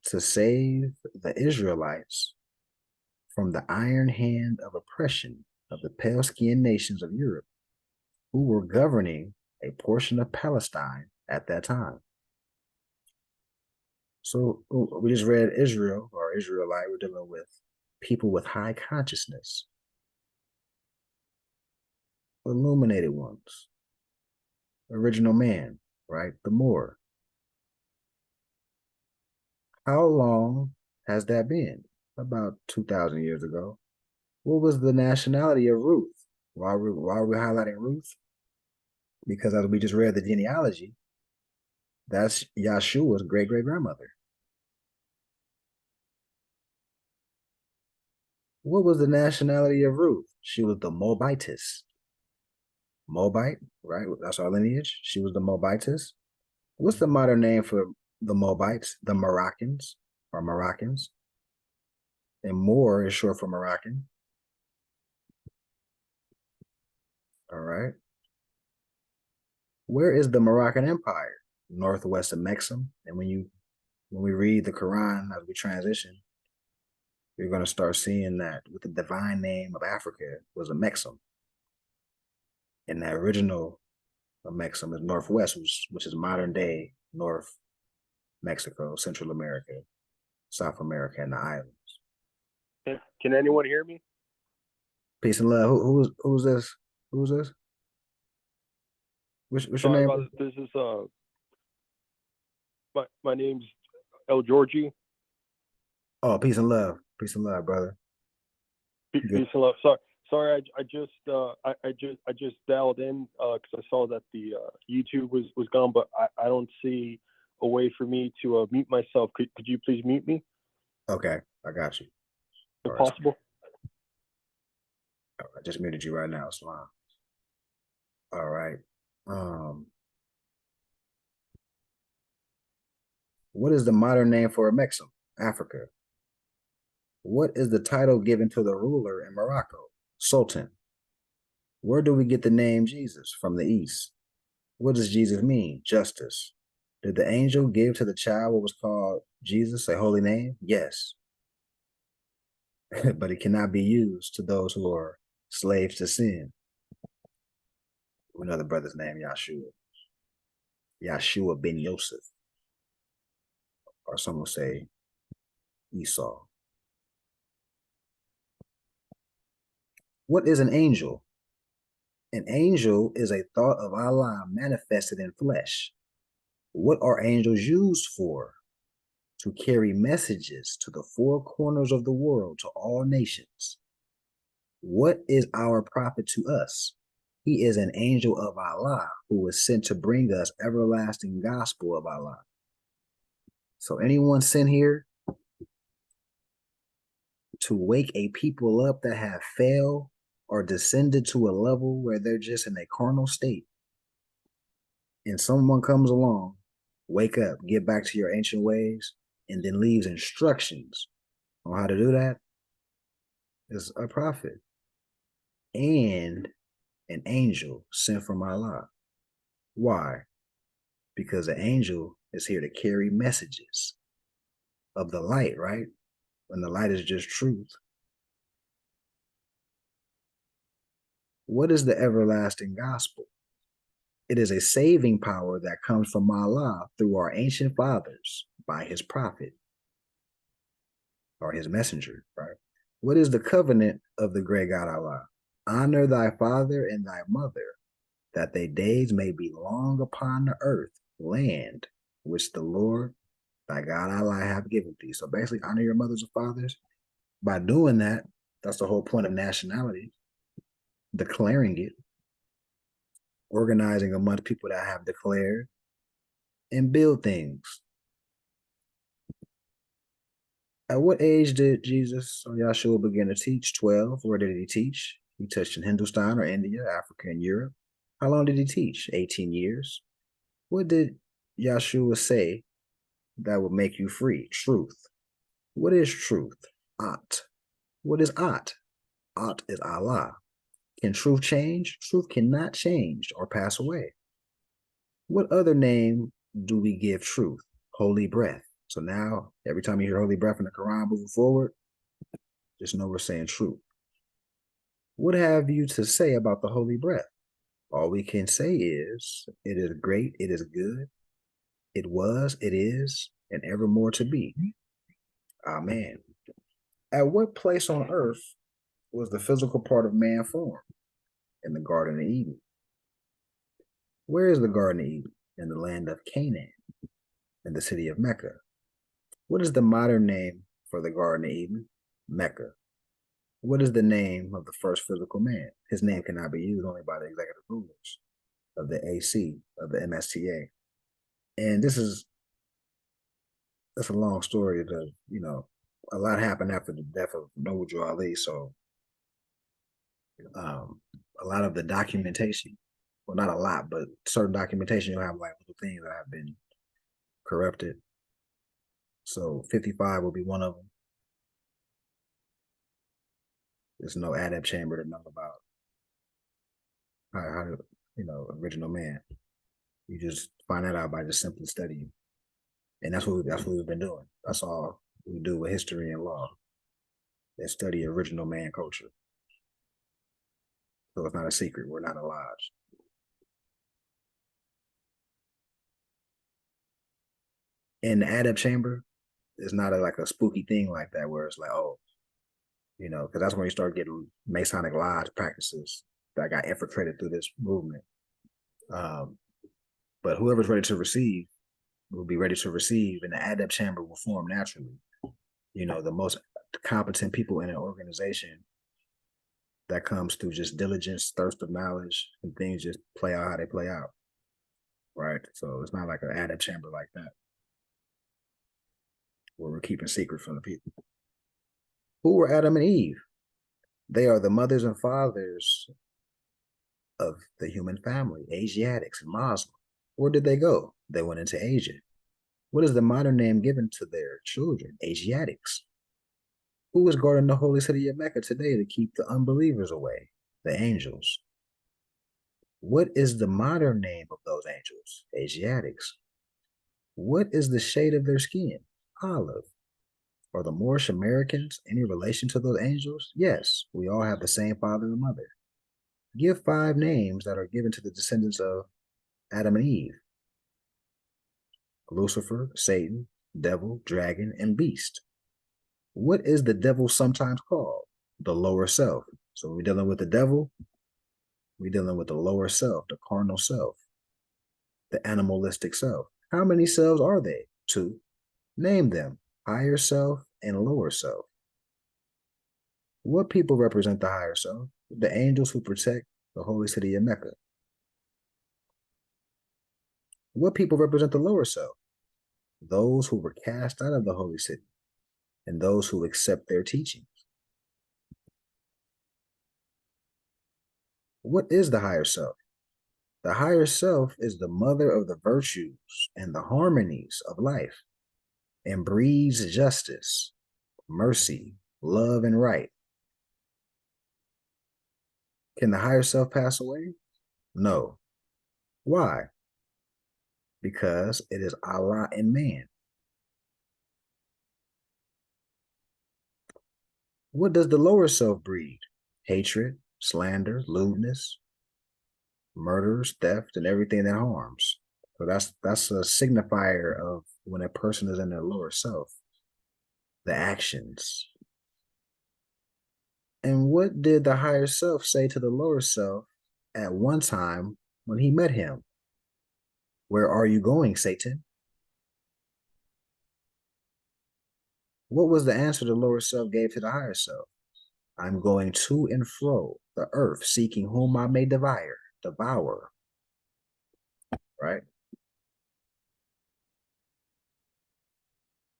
To save the Israelites from the iron hand of oppression of the pale-skinned nations of Europe, who were governing a portion of Palestine at that time. So we just read Israel or Israelite. We're dealing with people with high consciousness, illuminated ones, original man, right? The Moor. How long has that been? About 2,000 years ago. What was the nationality of Ruth? Why are we highlighting Ruth? Because as we just read the genealogy, that's Yahshua's great-great-grandmother. What was the nationality of Ruth? She was the Moabitess. Moabite, right? That's our lineage. She was the Moabitess. What's the modern name for the Moabites? The Moroccans or Moroccans. And Moor is short for Moroccan. All right. Where is the Moroccan Empire? Northwest of Mexim. And when we read the Quran as we transition, you're going to start seeing that with the divine name of Africa was a Mexum. And that original Mexum is Northwest, which is modern day North Mexico, Central America, South America, and the islands. Can anyone hear me? Peace and love. Who's this? Who's this? What's your Sorry name? about this. This is my name's El Georgie. Oh, peace and love. Peace and love, brother. Peace and love. Sorry, I just dialed in because I saw that the YouTube was gone, but I don't see a way for me to mute myself. Could you please mute me Okay, I got you. if All right. possible? I just muted you right now, Islam. All right. What is the modern name for a Mexum? Africa. What is the title given to the ruler in Morocco? Sultan. Where do we get the name Jesus? From the East. What does Jesus mean? Justice. Did the angel give to the child what was called Jesus, a holy name? Yes. But it cannot be used to those who are slaves to sin. We know the brother's name, Yahshua. Yahshua ben Yosef. Or some will say Esau. What is an angel? An angel is a thought of Allah manifested in flesh. What are angels used for? To carry messages to the four corners of the world, to all nations. What is our prophet to us? He is an angel of Allah who was sent to bring us everlasting gospel of Allah. So anyone sent here to wake a people up that have failed or descended to a level where they're just in a carnal state, and someone comes along, wake up, get back to your ancient ways, and then leaves instructions on how to do that, is a prophet and an angel sent from Allah. Why? Because the angel is here to carry messages of the light, right? And the light is just truth. What is the everlasting gospel? It is a saving power that comes from Allah through our ancient fathers by his prophet or his messenger, right? What is the covenant of the great God Allah? Honor thy father and thy mother, that their days may be long upon the earth, land, which the Lord thy God Allah have given thee. So basically, honor your mothers and fathers. By doing that, that's the whole point of nationality, declaring it, organizing among people that have declared, and build things. At what age did Jesus or Yahshua begin to teach? 12. Where did he teach? He touched in Hindustan or India, Africa, and Europe. How long did he teach? 18 years. What did Yahshua say that would make you free? Truth. What is truth? At. What is At? At is Allah. Can truth change? Truth cannot change or pass away. What other name do we give truth? Holy breath. So now, every time you hear holy breath in the Quran moving forward, just know we're saying truth. What have you to say about the holy breath? All we can say is, it is great, it is good, it was, it is, and evermore to be. Amen. At what place on earth was the physical part of man formed? In the Garden of Eden. Where is the Garden of Eden? In the land of Canaan, in the city of Mecca. What is the modern name for the Garden of Eden? Mecca. What is the name of the first physical man? His name cannot be used only by the executive rulers of the AC, of the MSTA. And that's a long story. A lot happened after the death of Noble Ali. So a lot of the documentation, well, not a lot, but certain documentation, you'll have like little things that have been corrupted. So 55 will be one of them. There's no adept chamber to know about how original man. You just find that out by just simply studying. And that's what we've been doing. That's all we do with history and law. that study original man culture. So it's not a secret. We're not a lodge. In the adept chamber, it's not like a spooky thing like that where it's like, oh, you know, because that's when you start getting Masonic lodge practices that got infiltrated through this movement. But whoever's ready to receive will be ready to receive, and the adept chamber will form naturally. You know, the most competent people in an organization that comes through just diligence, thirst of knowledge, and things just play out how they play out. Right? So it's not like an adept chamber like that, where we're keeping secret from the people. Who were Adam and Eve? They are the mothers and fathers of the human family, Asiatics and Muslims. Where did they go? They went into Asia. What is the modern name given to their children? Asiatics. Who is guarding the holy city of Mecca today to keep the unbelievers away? The angels. What is the modern name of those angels? Asiatics. What is the shade of their skin? Olive. Are the Moorish Americans any relation to those angels? Yes, we all have the same father and mother. Give 5 names that are given to the descendants of Adam and Eve. Lucifer, Satan, devil, dragon, and beast. What is the devil sometimes called? The lower self. So we're dealing with the devil, we're dealing with the lower self, the carnal self, the animalistic self. How many selves are they? 2. Name them: higher self and lower self. What people represent the higher self? The angels who protect the holy city of Mecca. What people represent the lower self? Those who were cast out of the holy city and those who accept their teachings. What is the higher self? The higher self is the mother of the virtues and the harmonies of life and breeds justice, mercy, love, and right. Can the higher self pass away? No. Why? Because it is Allah in man. What does the lower self breed? Hatred, slander, lewdness, murders, theft, and everything that harms. So that's a signifier of when a person is in their lower self, the actions. And what did the higher self say to the lower self at one time when he met him? Where are you going, Satan? What was the answer the lower self gave to the higher self? I'm going to and fro the earth, seeking whom I may devour. Right?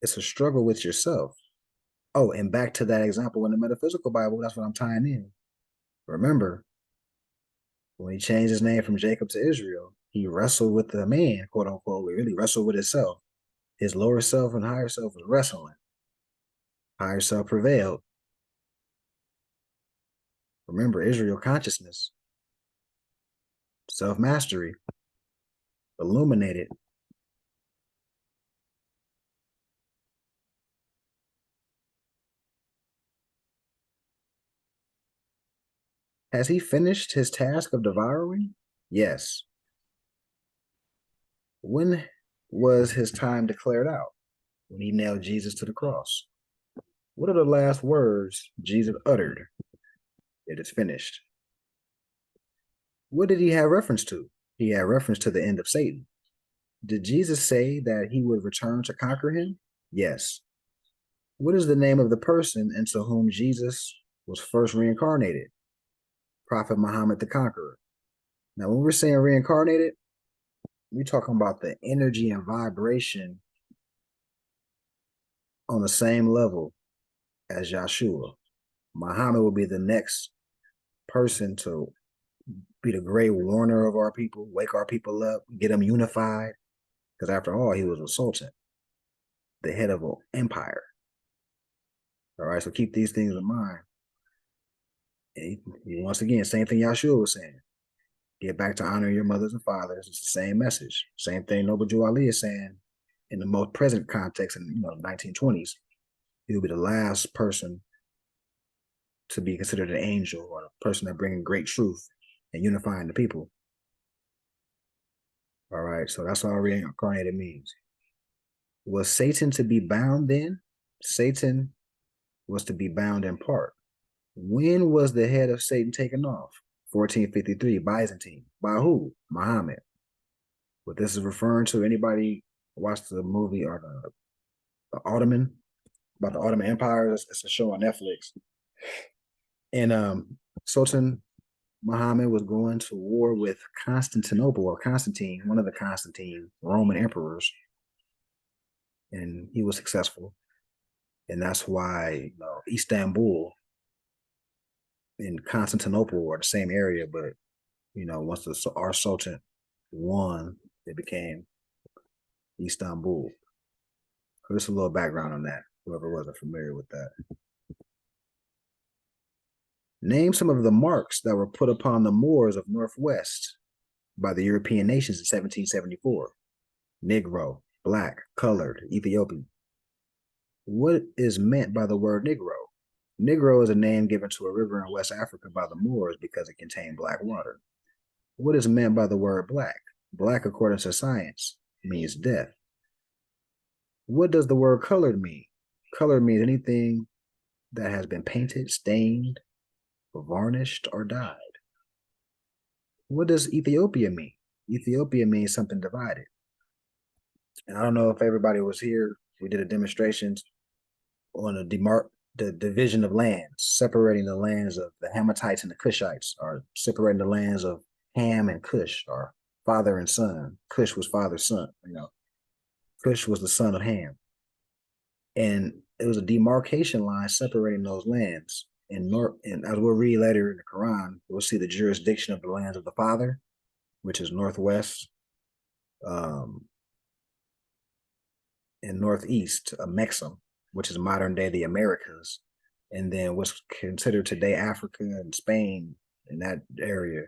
It's a struggle with yourself. Oh, and back to that example in the metaphysical Bible, that's what I'm tying in. Remember, when he changed his name from Jacob to Israel, he wrestled with the man, quote unquote, he really wrestled with himself. His lower self and higher self was wrestling. Higher self prevailed. Remember, Israel consciousness, self-mastery, illuminated. Has he finished his task of devouring? Yes. When was his time declared out? When he nailed Jesus to the cross. What are the last words Jesus uttered? It is finished. What did he have reference to? He had reference to the end of Satan. Did Jesus say that he would return to conquer him? Yes. What is the name of the person into whom Jesus was first reincarnated? Prophet Muhammad the Conqueror. Now, when we're saying reincarnated, we're talking about the energy and vibration on the same level as Yahshua. Muhammad will be the next person to be the great warner of our people, wake our people up, get them unified. Because after all, he was a sultan, the head of an empire. All right, so keep these things in mind. And once again, same thing Yahshua was saying. Get back to honoring your mothers and fathers. It's the same message. Same thing Noble Jew Ali is saying in the most present context in 1920s. He will be the last person to be considered an angel or a person that bringing great truth and unifying the people. All right, so that's all reincarnated means. Was Satan to be bound then? Satan was to be bound in part. When was the head of Satan taken off? 1453, Byzantine. By who? Muhammad. What this is referring to, anybody watched the movie or the Ottoman, about the Ottoman Empire? It's a show on Netflix. And Sultan Muhammad was going to war with Constantinople, or Constantine, one of the Constantine Roman emperors, and he was successful. And that's why Istanbul and Constantinople are the same area, but once our Sultan won, it became Istanbul. So just a little background on that, whoever wasn't familiar with that. Name some of the marks that were put upon the Moors of Northwest by the European nations in 1774. Negro, black, colored, Ethiopian. What is meant by the word Negro? Negro is a name given to a river in West Africa by the Moors because it contained black water. What is meant by the word black? Black, according to science, means death. What does the word colored mean? Colored means anything that has been painted, stained, varnished, or dyed. What does Ethiopia mean? Ethiopia means something divided. And I don't know if everybody was here. We did a demonstration on the division of lands, separating the lands of the Hammatites and the Cushites, or separating the lands of Ham and Cush, or father and son. Cush was father's son. Cush was the son of Ham. And it was a demarcation line separating those lands. And as we'll read later in the Quran, we'll see the jurisdiction of the lands of the father, which is northwest, and northeast of Mexam, which is modern day the Americas, and then what's considered today Africa and Spain in that area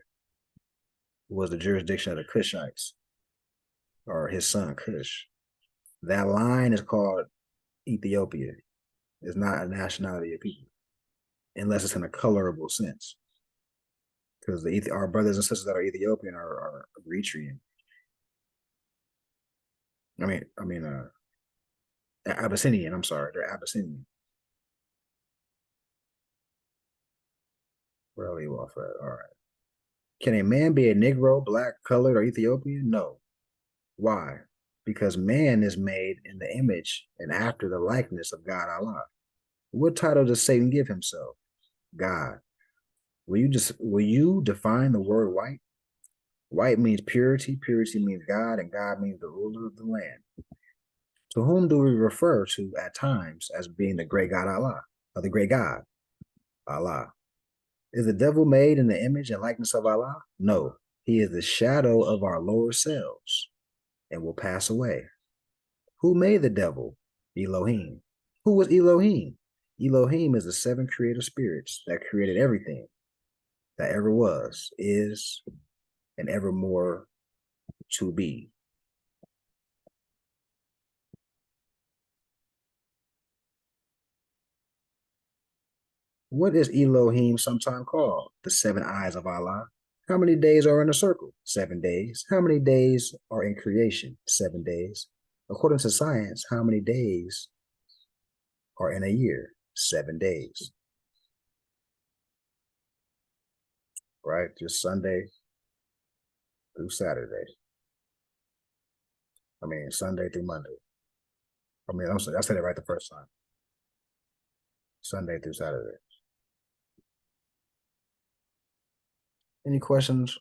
was the jurisdiction of the Cushites, or his son Cush. That line is called Ethiopia. It's not a nationality of people, unless it's in a colorable sense. Because our brothers and sisters that are Ethiopian are Eritrean. Abyssinian. I'm sorry, they're Abyssinian. Where I'll leave off at. All right. Can a man be a Negro, black, colored, or Ethiopian? No. Why? Because man is made in the image and after the likeness of God Allah. What title does Satan give himself? God. Will you define the word white? White means purity, purity means God, and God means the ruler of the land. To whom do we refer to at times as being the great God Allah, or the great God? Allah. Is the devil made in the image and likeness of Allah? No, he is the shadow of our lower selves and will pass away. Who made the devil? Elohim. Who was Elohim? Elohim is the 7 creative spirits that created everything that ever was, is, and evermore to be. What is Elohim sometimes called? The 7 eyes of Allah. How many days are in a circle? 7 days. How many days are in creation? 7 days. According to science, how many days are in a year? 7 days. Right? Just Sunday through Saturday. Sunday through Monday. I said it right the first time. Sunday through Saturday. Any questions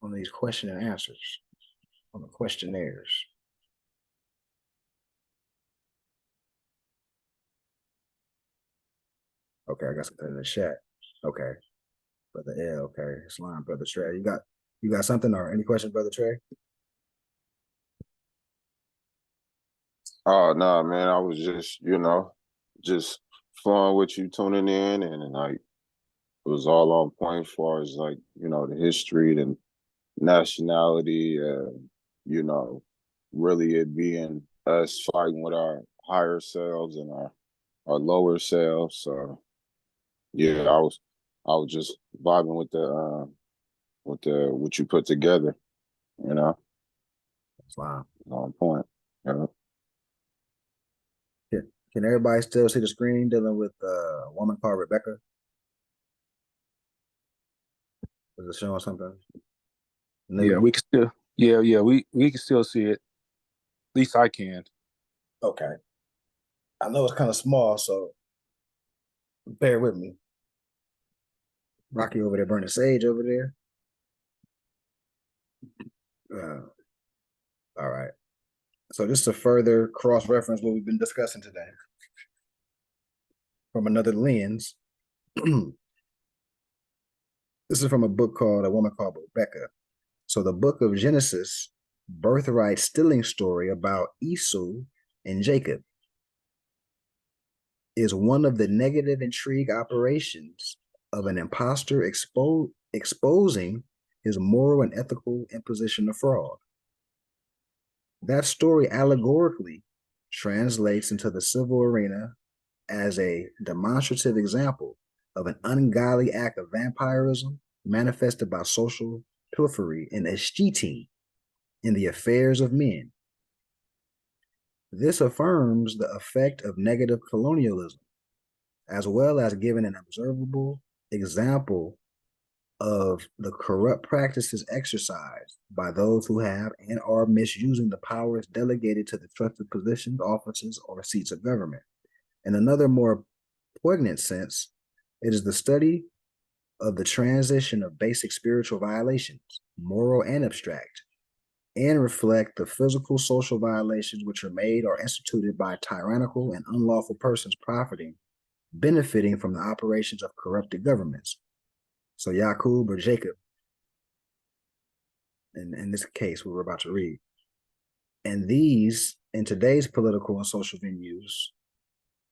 on these question and answers, on the questionnaires? Okay, I got something in the chat. Okay. Brother L, okay. Slime, Brother Trey. You got something, or any questions, Brother Trey? Oh no, man, I was just flowing with you, tuning in, and like it was all on point as far as like, the history and nationality, really it being us fighting with our higher selves and our lower selves. So yeah, I was just vibing with the what you put together, you know, Wow. on point. You know? Can everybody still see the screen dealing with a woman called Rebecca? Is it showing something? Yeah, we can still. Yeah, we can still see it. At least I can. Okay. I know it's kind of small, so bear with me. Rocky over there burning sage over there. All right. So just to further cross-reference what we've been discussing today from another lens, this is from a book called A Woman Called Rebecca. So the book of Genesis, birthright stealing story about Esau and Jacob, is one of the negative intrigue operations of an impostor exposing his moral and ethical imposition of fraud. That story allegorically translates into the civil arena as a demonstrative example of an ungodly act of vampirism manifested by social pilfery and escheating in the affairs of men. This affirms the effect of negative colonialism, as well as giving an observable example of the corrupt practices exercised by those who have and are misusing the powers delegated to the trusted positions, offices, or seats of government. In another more poignant sense, it is the study of the transition of basic spiritual violations, moral and abstract, and reflect the physical social violations which are made or instituted by tyrannical and unlawful persons benefiting from the operations of corrupted governments. So Yaqub or Jacob, in this case, we're about to read. And these, in today's political and social venues,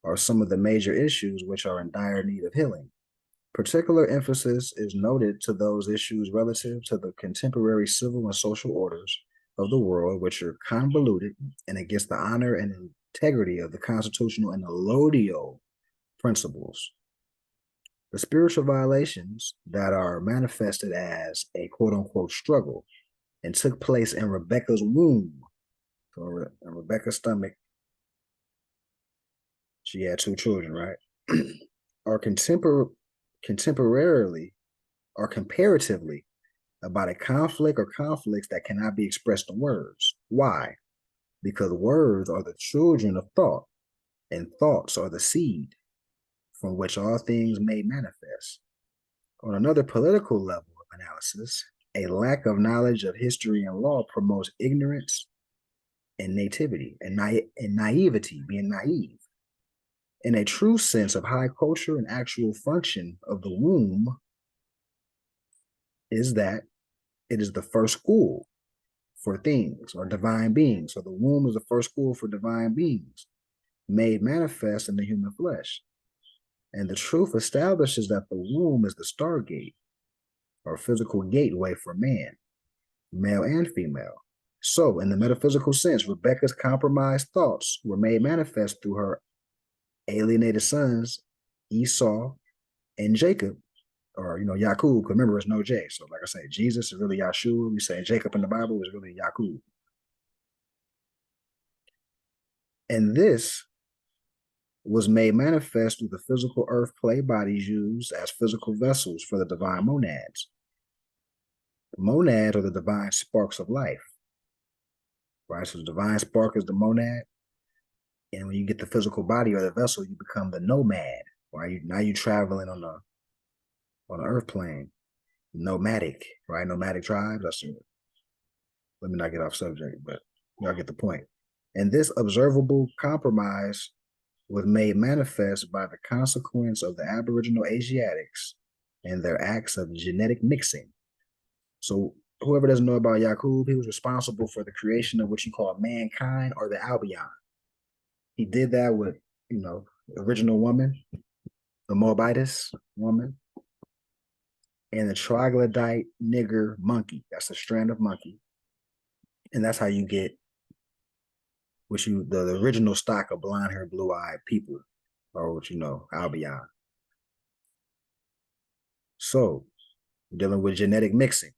are some of the major issues which are in dire need of healing. Particular emphasis is noted to those issues relative to the contemporary civil and social orders of the world, which are convoluted and against the honor and integrity of the constitutional and allodial principles. The spiritual violations that are manifested as a quote unquote struggle and took place in Rebecca's womb, or in Rebecca's stomach. She had 2 children, right? are contemporarily or comparatively about a conflict or conflicts that cannot be expressed in words. Why? Because words are the children of thought, and thoughts are the seed from which all things may manifest. On another political level of analysis, a lack of knowledge of history and law promotes ignorance and nativity and naivety, being naive. In a true sense of high culture and actual function of the womb is that it is the first school for things or divine beings. So the womb is the first school for divine beings made manifest in the human flesh. And the truth establishes that the womb is the stargate or physical gateway for man, male and female. So in the metaphysical sense, Rebecca's compromised thoughts were made manifest through her alienated sons, Esau and Jacob, or Yaqub. Remember, it's no J. So like I say, Jesus is really Yahshua. We say Jacob in the Bible is really Yaqub. And this was made manifest through the physical earth clay bodies used as physical vessels for the divine monads. The monads are the divine sparks of life, right? So the divine spark is the monad, and when you get the physical body or the vessel, you become the nomad, right? Now you're traveling on the earth plane, nomadic, right? Nomadic tribes. Let me not get off subject, but y'all get the point. And this observable compromise was made manifest by the consequence of the Aboriginal Asiatics and their acts of genetic mixing. So whoever doesn't know about Yaqub, he was responsible for the creation of what you call mankind or the Albion. He did that with, the original woman, the Moabitess woman, and the troglodyte nigger monkey. That's a strand of monkey. And that's how you get the original stock of blonde hair, blue eyed people or what you know, Albion. So, dealing with genetic mixing.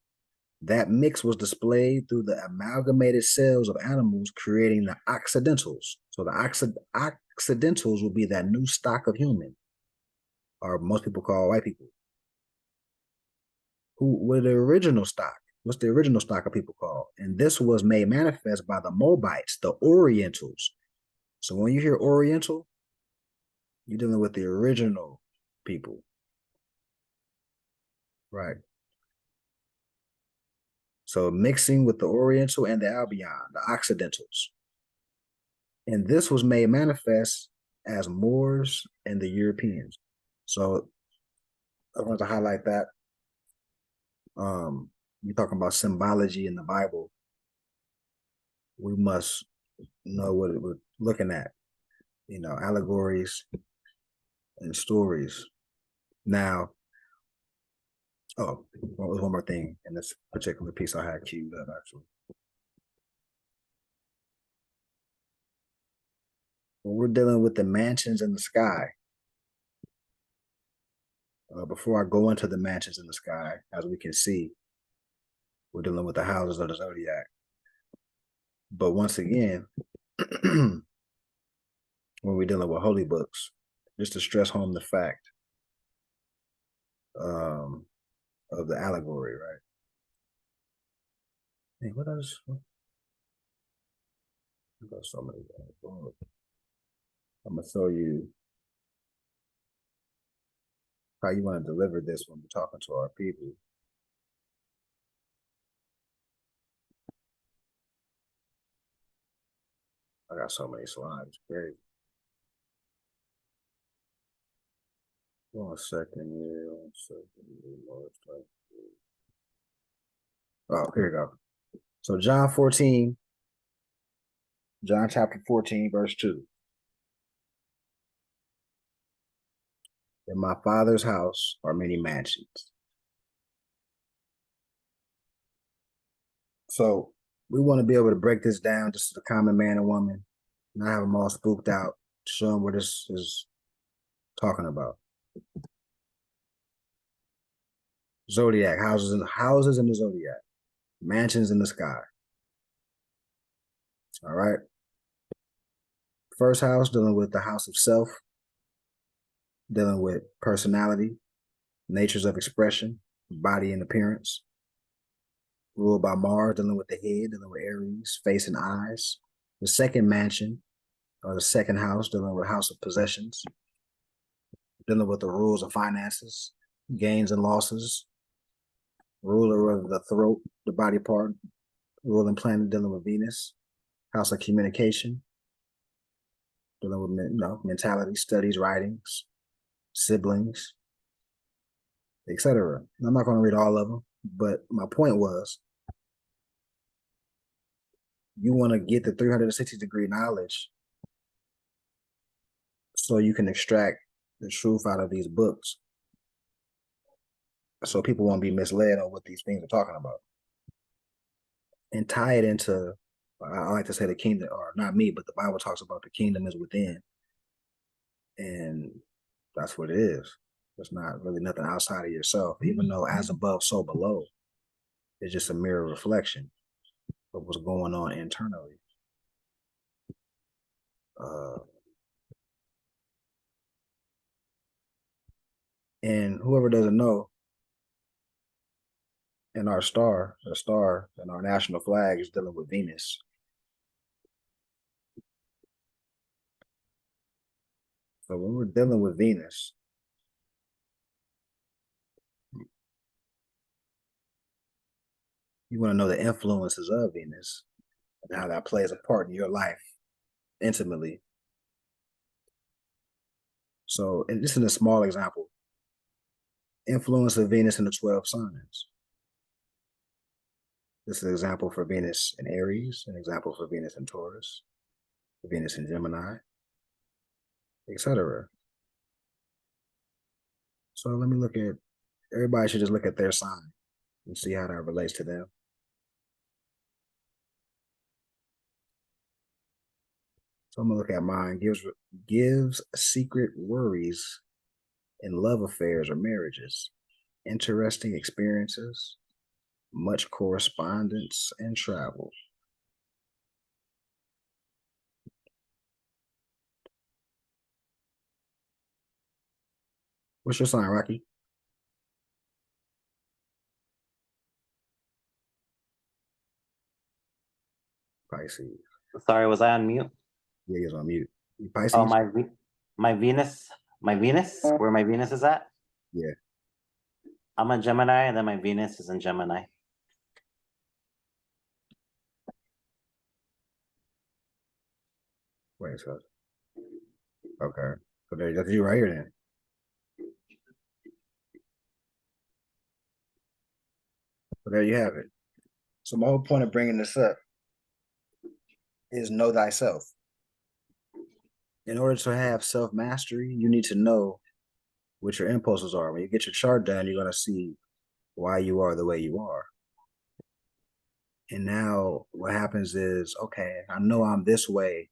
That mix was displayed through the amalgamated cells of animals, creating the occidentals. So the occidentals will be that new stock of human, or most people call white people. Who were the original stock? What's the original stock of people called? And this was made manifest by the Moabites, the Orientals. So when you hear Oriental, you're dealing with the original people. Right. So mixing with the Oriental and the Albion, the Occidentals. And this was made manifest as Moors and the Europeans. So I want to highlight that. You're talking about symbology in the Bible. We must know what we're looking at, you know, allegories and stories. Now, oh, well, there's one more thing in this particular piece I had queued up actually. When we're dealing with the mansions in the sky, before I go into the mansions in the sky, as we can see, we're dealing with the houses of the zodiac. But once again, when we're dealing with holy books, just to stress home the fact of the allegory, right? Hey, what else? I've got so many things. I'm gonna show you how you want to deliver this when we're talking to our people. I got so many slides. Great. 1 second here. 1 second. Oh, here we go. So John chapter 14, verse 2. In my Father's house are many mansions. So we want to be able to break this down just to the common man and woman, not have them all spooked out, show them what this is talking about. Zodiac, houses in the zodiac, mansions in the sky. All right. First house, dealing with the house of self, dealing with personality, natures of expression, body and appearance. Ruled by Mars, dealing with the head, dealing with Aries, face and eyes. The second mansion, or the second house, dealing with house of possessions, dealing with the rules of finances, gains and losses. Ruler of the throat, the body part, ruling planet, dealing with Venus. House of communication, dealing with mentality, studies, writings, siblings, etc. I'm not going to read all of them, but my point was, you want to get the 360-degree knowledge so you can extract the truth out of these books, so people won't be misled on what these things are talking about, and tie it into, I like to say, the kingdom, or not me, but the Bible talks about the kingdom is within, and that's what it is. It's not really nothing outside of yourself, even though as above, so below. It's just a mirror reflection of what's going on internally. And whoever doesn't know, in our star, the star in our national flag is dealing with Venus. So when we're dealing with Venus, you want to know the influences of Venus and how that plays a part in your life intimately. So, and this is a small example. Influence of Venus in the 12 signs. This is an example for Venus in Aries, an example for Venus in Taurus, Venus in Gemini, etc. So let me look at, everybody should just look at their sign and see how that relates to them. So I'm gonna look at mine. Gives secret worries in love affairs or marriages, interesting experiences, much correspondence and travel. What's your sign, Rocky? Pisces. Sorry, was I on mute? Yeah, he's on mute. You Oh, Pisces? my Venus, where my Venus is at? Yeah. I'm a Gemini, and then my Venus is in Gemini. Wait, so okay. So that's you right here then. So there you have it. So my whole point of bringing this up is know thyself. In order to have self-mastery, you need to know what your impulses are. When you get your chart done, you're going to see why you are the way you are. And now what happens is, okay, I know I'm this way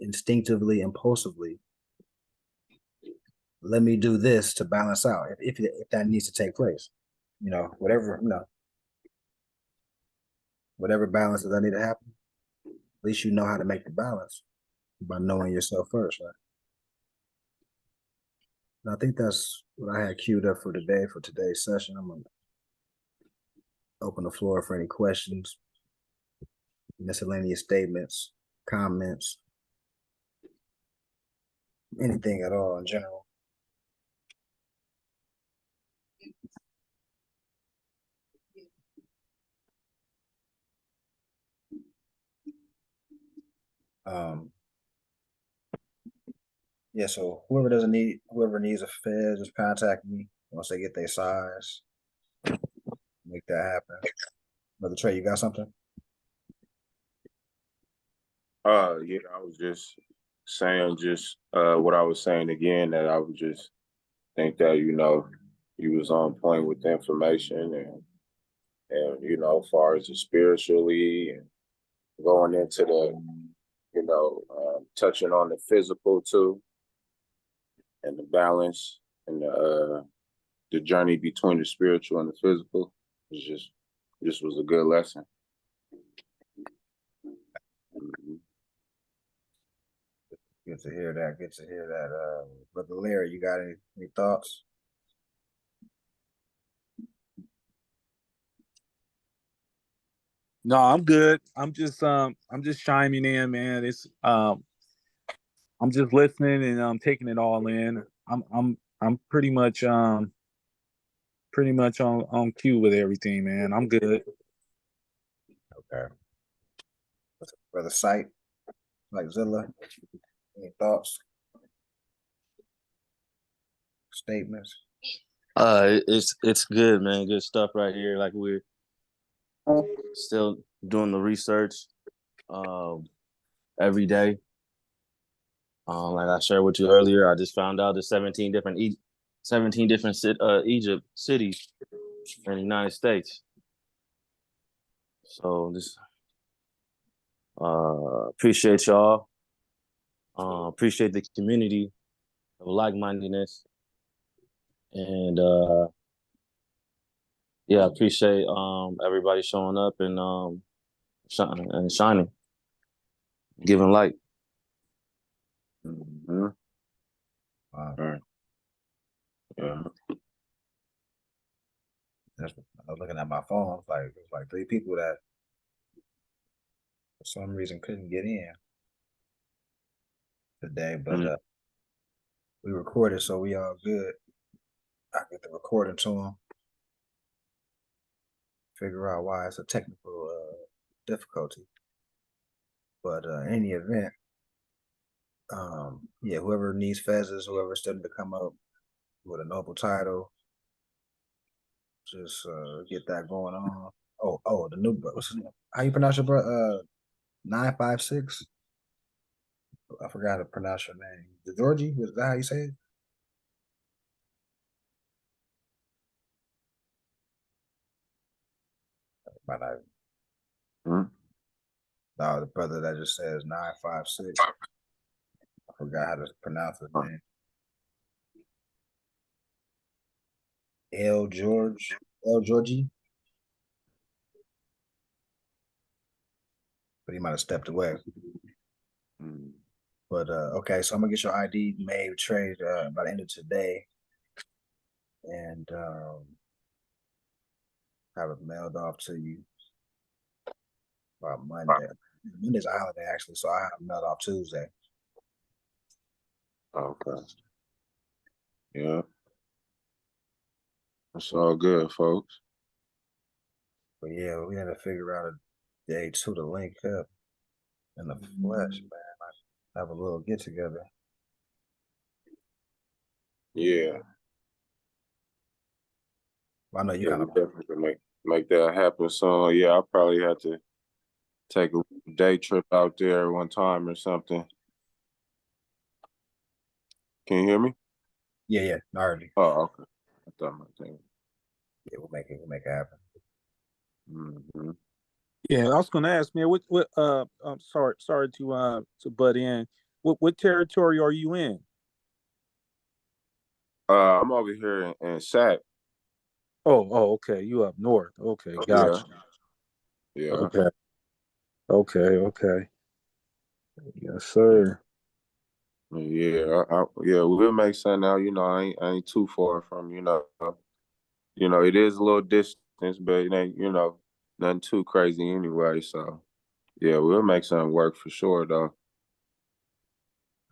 instinctively, impulsively. Let me do this to balance out if that needs to take place. Whatever balances that need to happen, at least you know how to make the balance by knowing yourself first, right? And I think that's what I had queued up for today, for today's session. I'm going to open the floor for any questions, miscellaneous statements, comments, anything at all in general. Yeah, so whoever needs a Fed, just contact me once they get their size. Make that happen. Brother Trey, you got something? Yeah, I was just saying what I was saying again, that I would just think that, you was on point with the information, and as far as the spiritually and going into the, touching on the physical too, and the balance and the journey between the spiritual and the physical is just was a good lesson. Mhm. Good to hear that. Good to hear that. Brother Larry, you got any thoughts? No, I'm good. I'm just chiming in, man. I'm just listening and I'm taking it all in. I'm pretty much on cue with everything, man. I'm good. Okay. Brother Sight, like Zilla, any thoughts, statements? It's good, man. Good stuff right here. Like we're still doing the research every day. Like I shared with you earlier, I just found out there's 17 different Egypt cities in the United States. So just appreciate y'all. Appreciate the community of like-mindedness, and yeah, appreciate everybody showing up and shining, giving light. Mm-hmm. Right. Yeah. I was looking at my phone. It's like 3 people that for some reason couldn't get in today, but we recorded, so we all good. I get the recording to them. Figure out why it's a technical difficulty. But in any event, yeah, whoever needs fezzes, whoever's starting to come up with a noble title, just get that going on. Oh, the new, what's his name? How you pronounce your bro? 956. I forgot how to pronounce your name. The Georgie, was that how you say it? Might not. Mm-hmm. No, the brother that just says 956. forgot how to pronounce his name. L. Georgie. But he might have stepped away. Mm. But okay, so I'm gonna get your ID made trade by the end of today, and have it mailed off to you by Monday. Monday's a holiday actually, so I have it mailed off Tuesday. Okay. Yeah. That's all good, folks. But yeah, we had to figure out a day to link up in the flesh, man. Have a little get together. Yeah. I know you Yeah, kind we of definitely can make that happen. So yeah, I'll probably have to take a day trip out there one time or something. Can you hear me? yeah, I heard you. Oh, okay. I thought my thing. Yeah, we'll make it happen. Mm-hmm. Yeah, I was gonna ask, man, what I'm sorry to butt in. What territory are you in? I'm over here in Sac. Oh, okay. You up north. Okay, Yeah. gotcha. Yeah. Okay. Yes, sir. Yeah. Yeah, we'll make something out. I ain't too far from, it is a little distance, but it ain't, nothing too crazy anyway. So yeah, we'll make something work for sure though.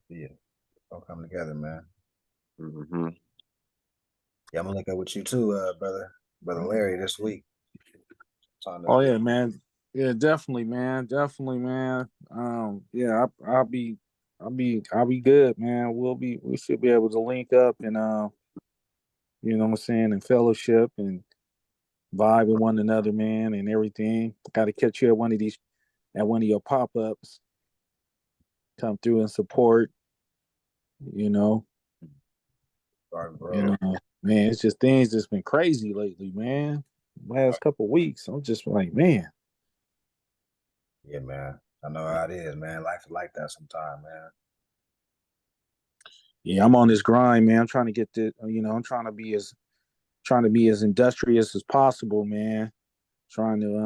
Yeah, all come together, man. Mm-hmm. Yeah, I'm gonna link up with you too, brother Larry, this week. Oh yeah, man. Yeah, definitely, man. Definitely, man. Yeah, I'll be good, man. We should be able to link up and you know what I'm saying, and fellowship and vibe with one another, man, and everything. Got to catch you at one of your pop-ups. Come through and support, you know. Sorry, bro. And man, it's just things that's been crazy lately, man. Last couple weeks, I'm just like, man. Yeah, man. I know how it is, man. Life is like that sometimes, man. Yeah, I'm on this grind, man. I'm trying to get the, I'm trying to be as industrious as possible, man. Trying to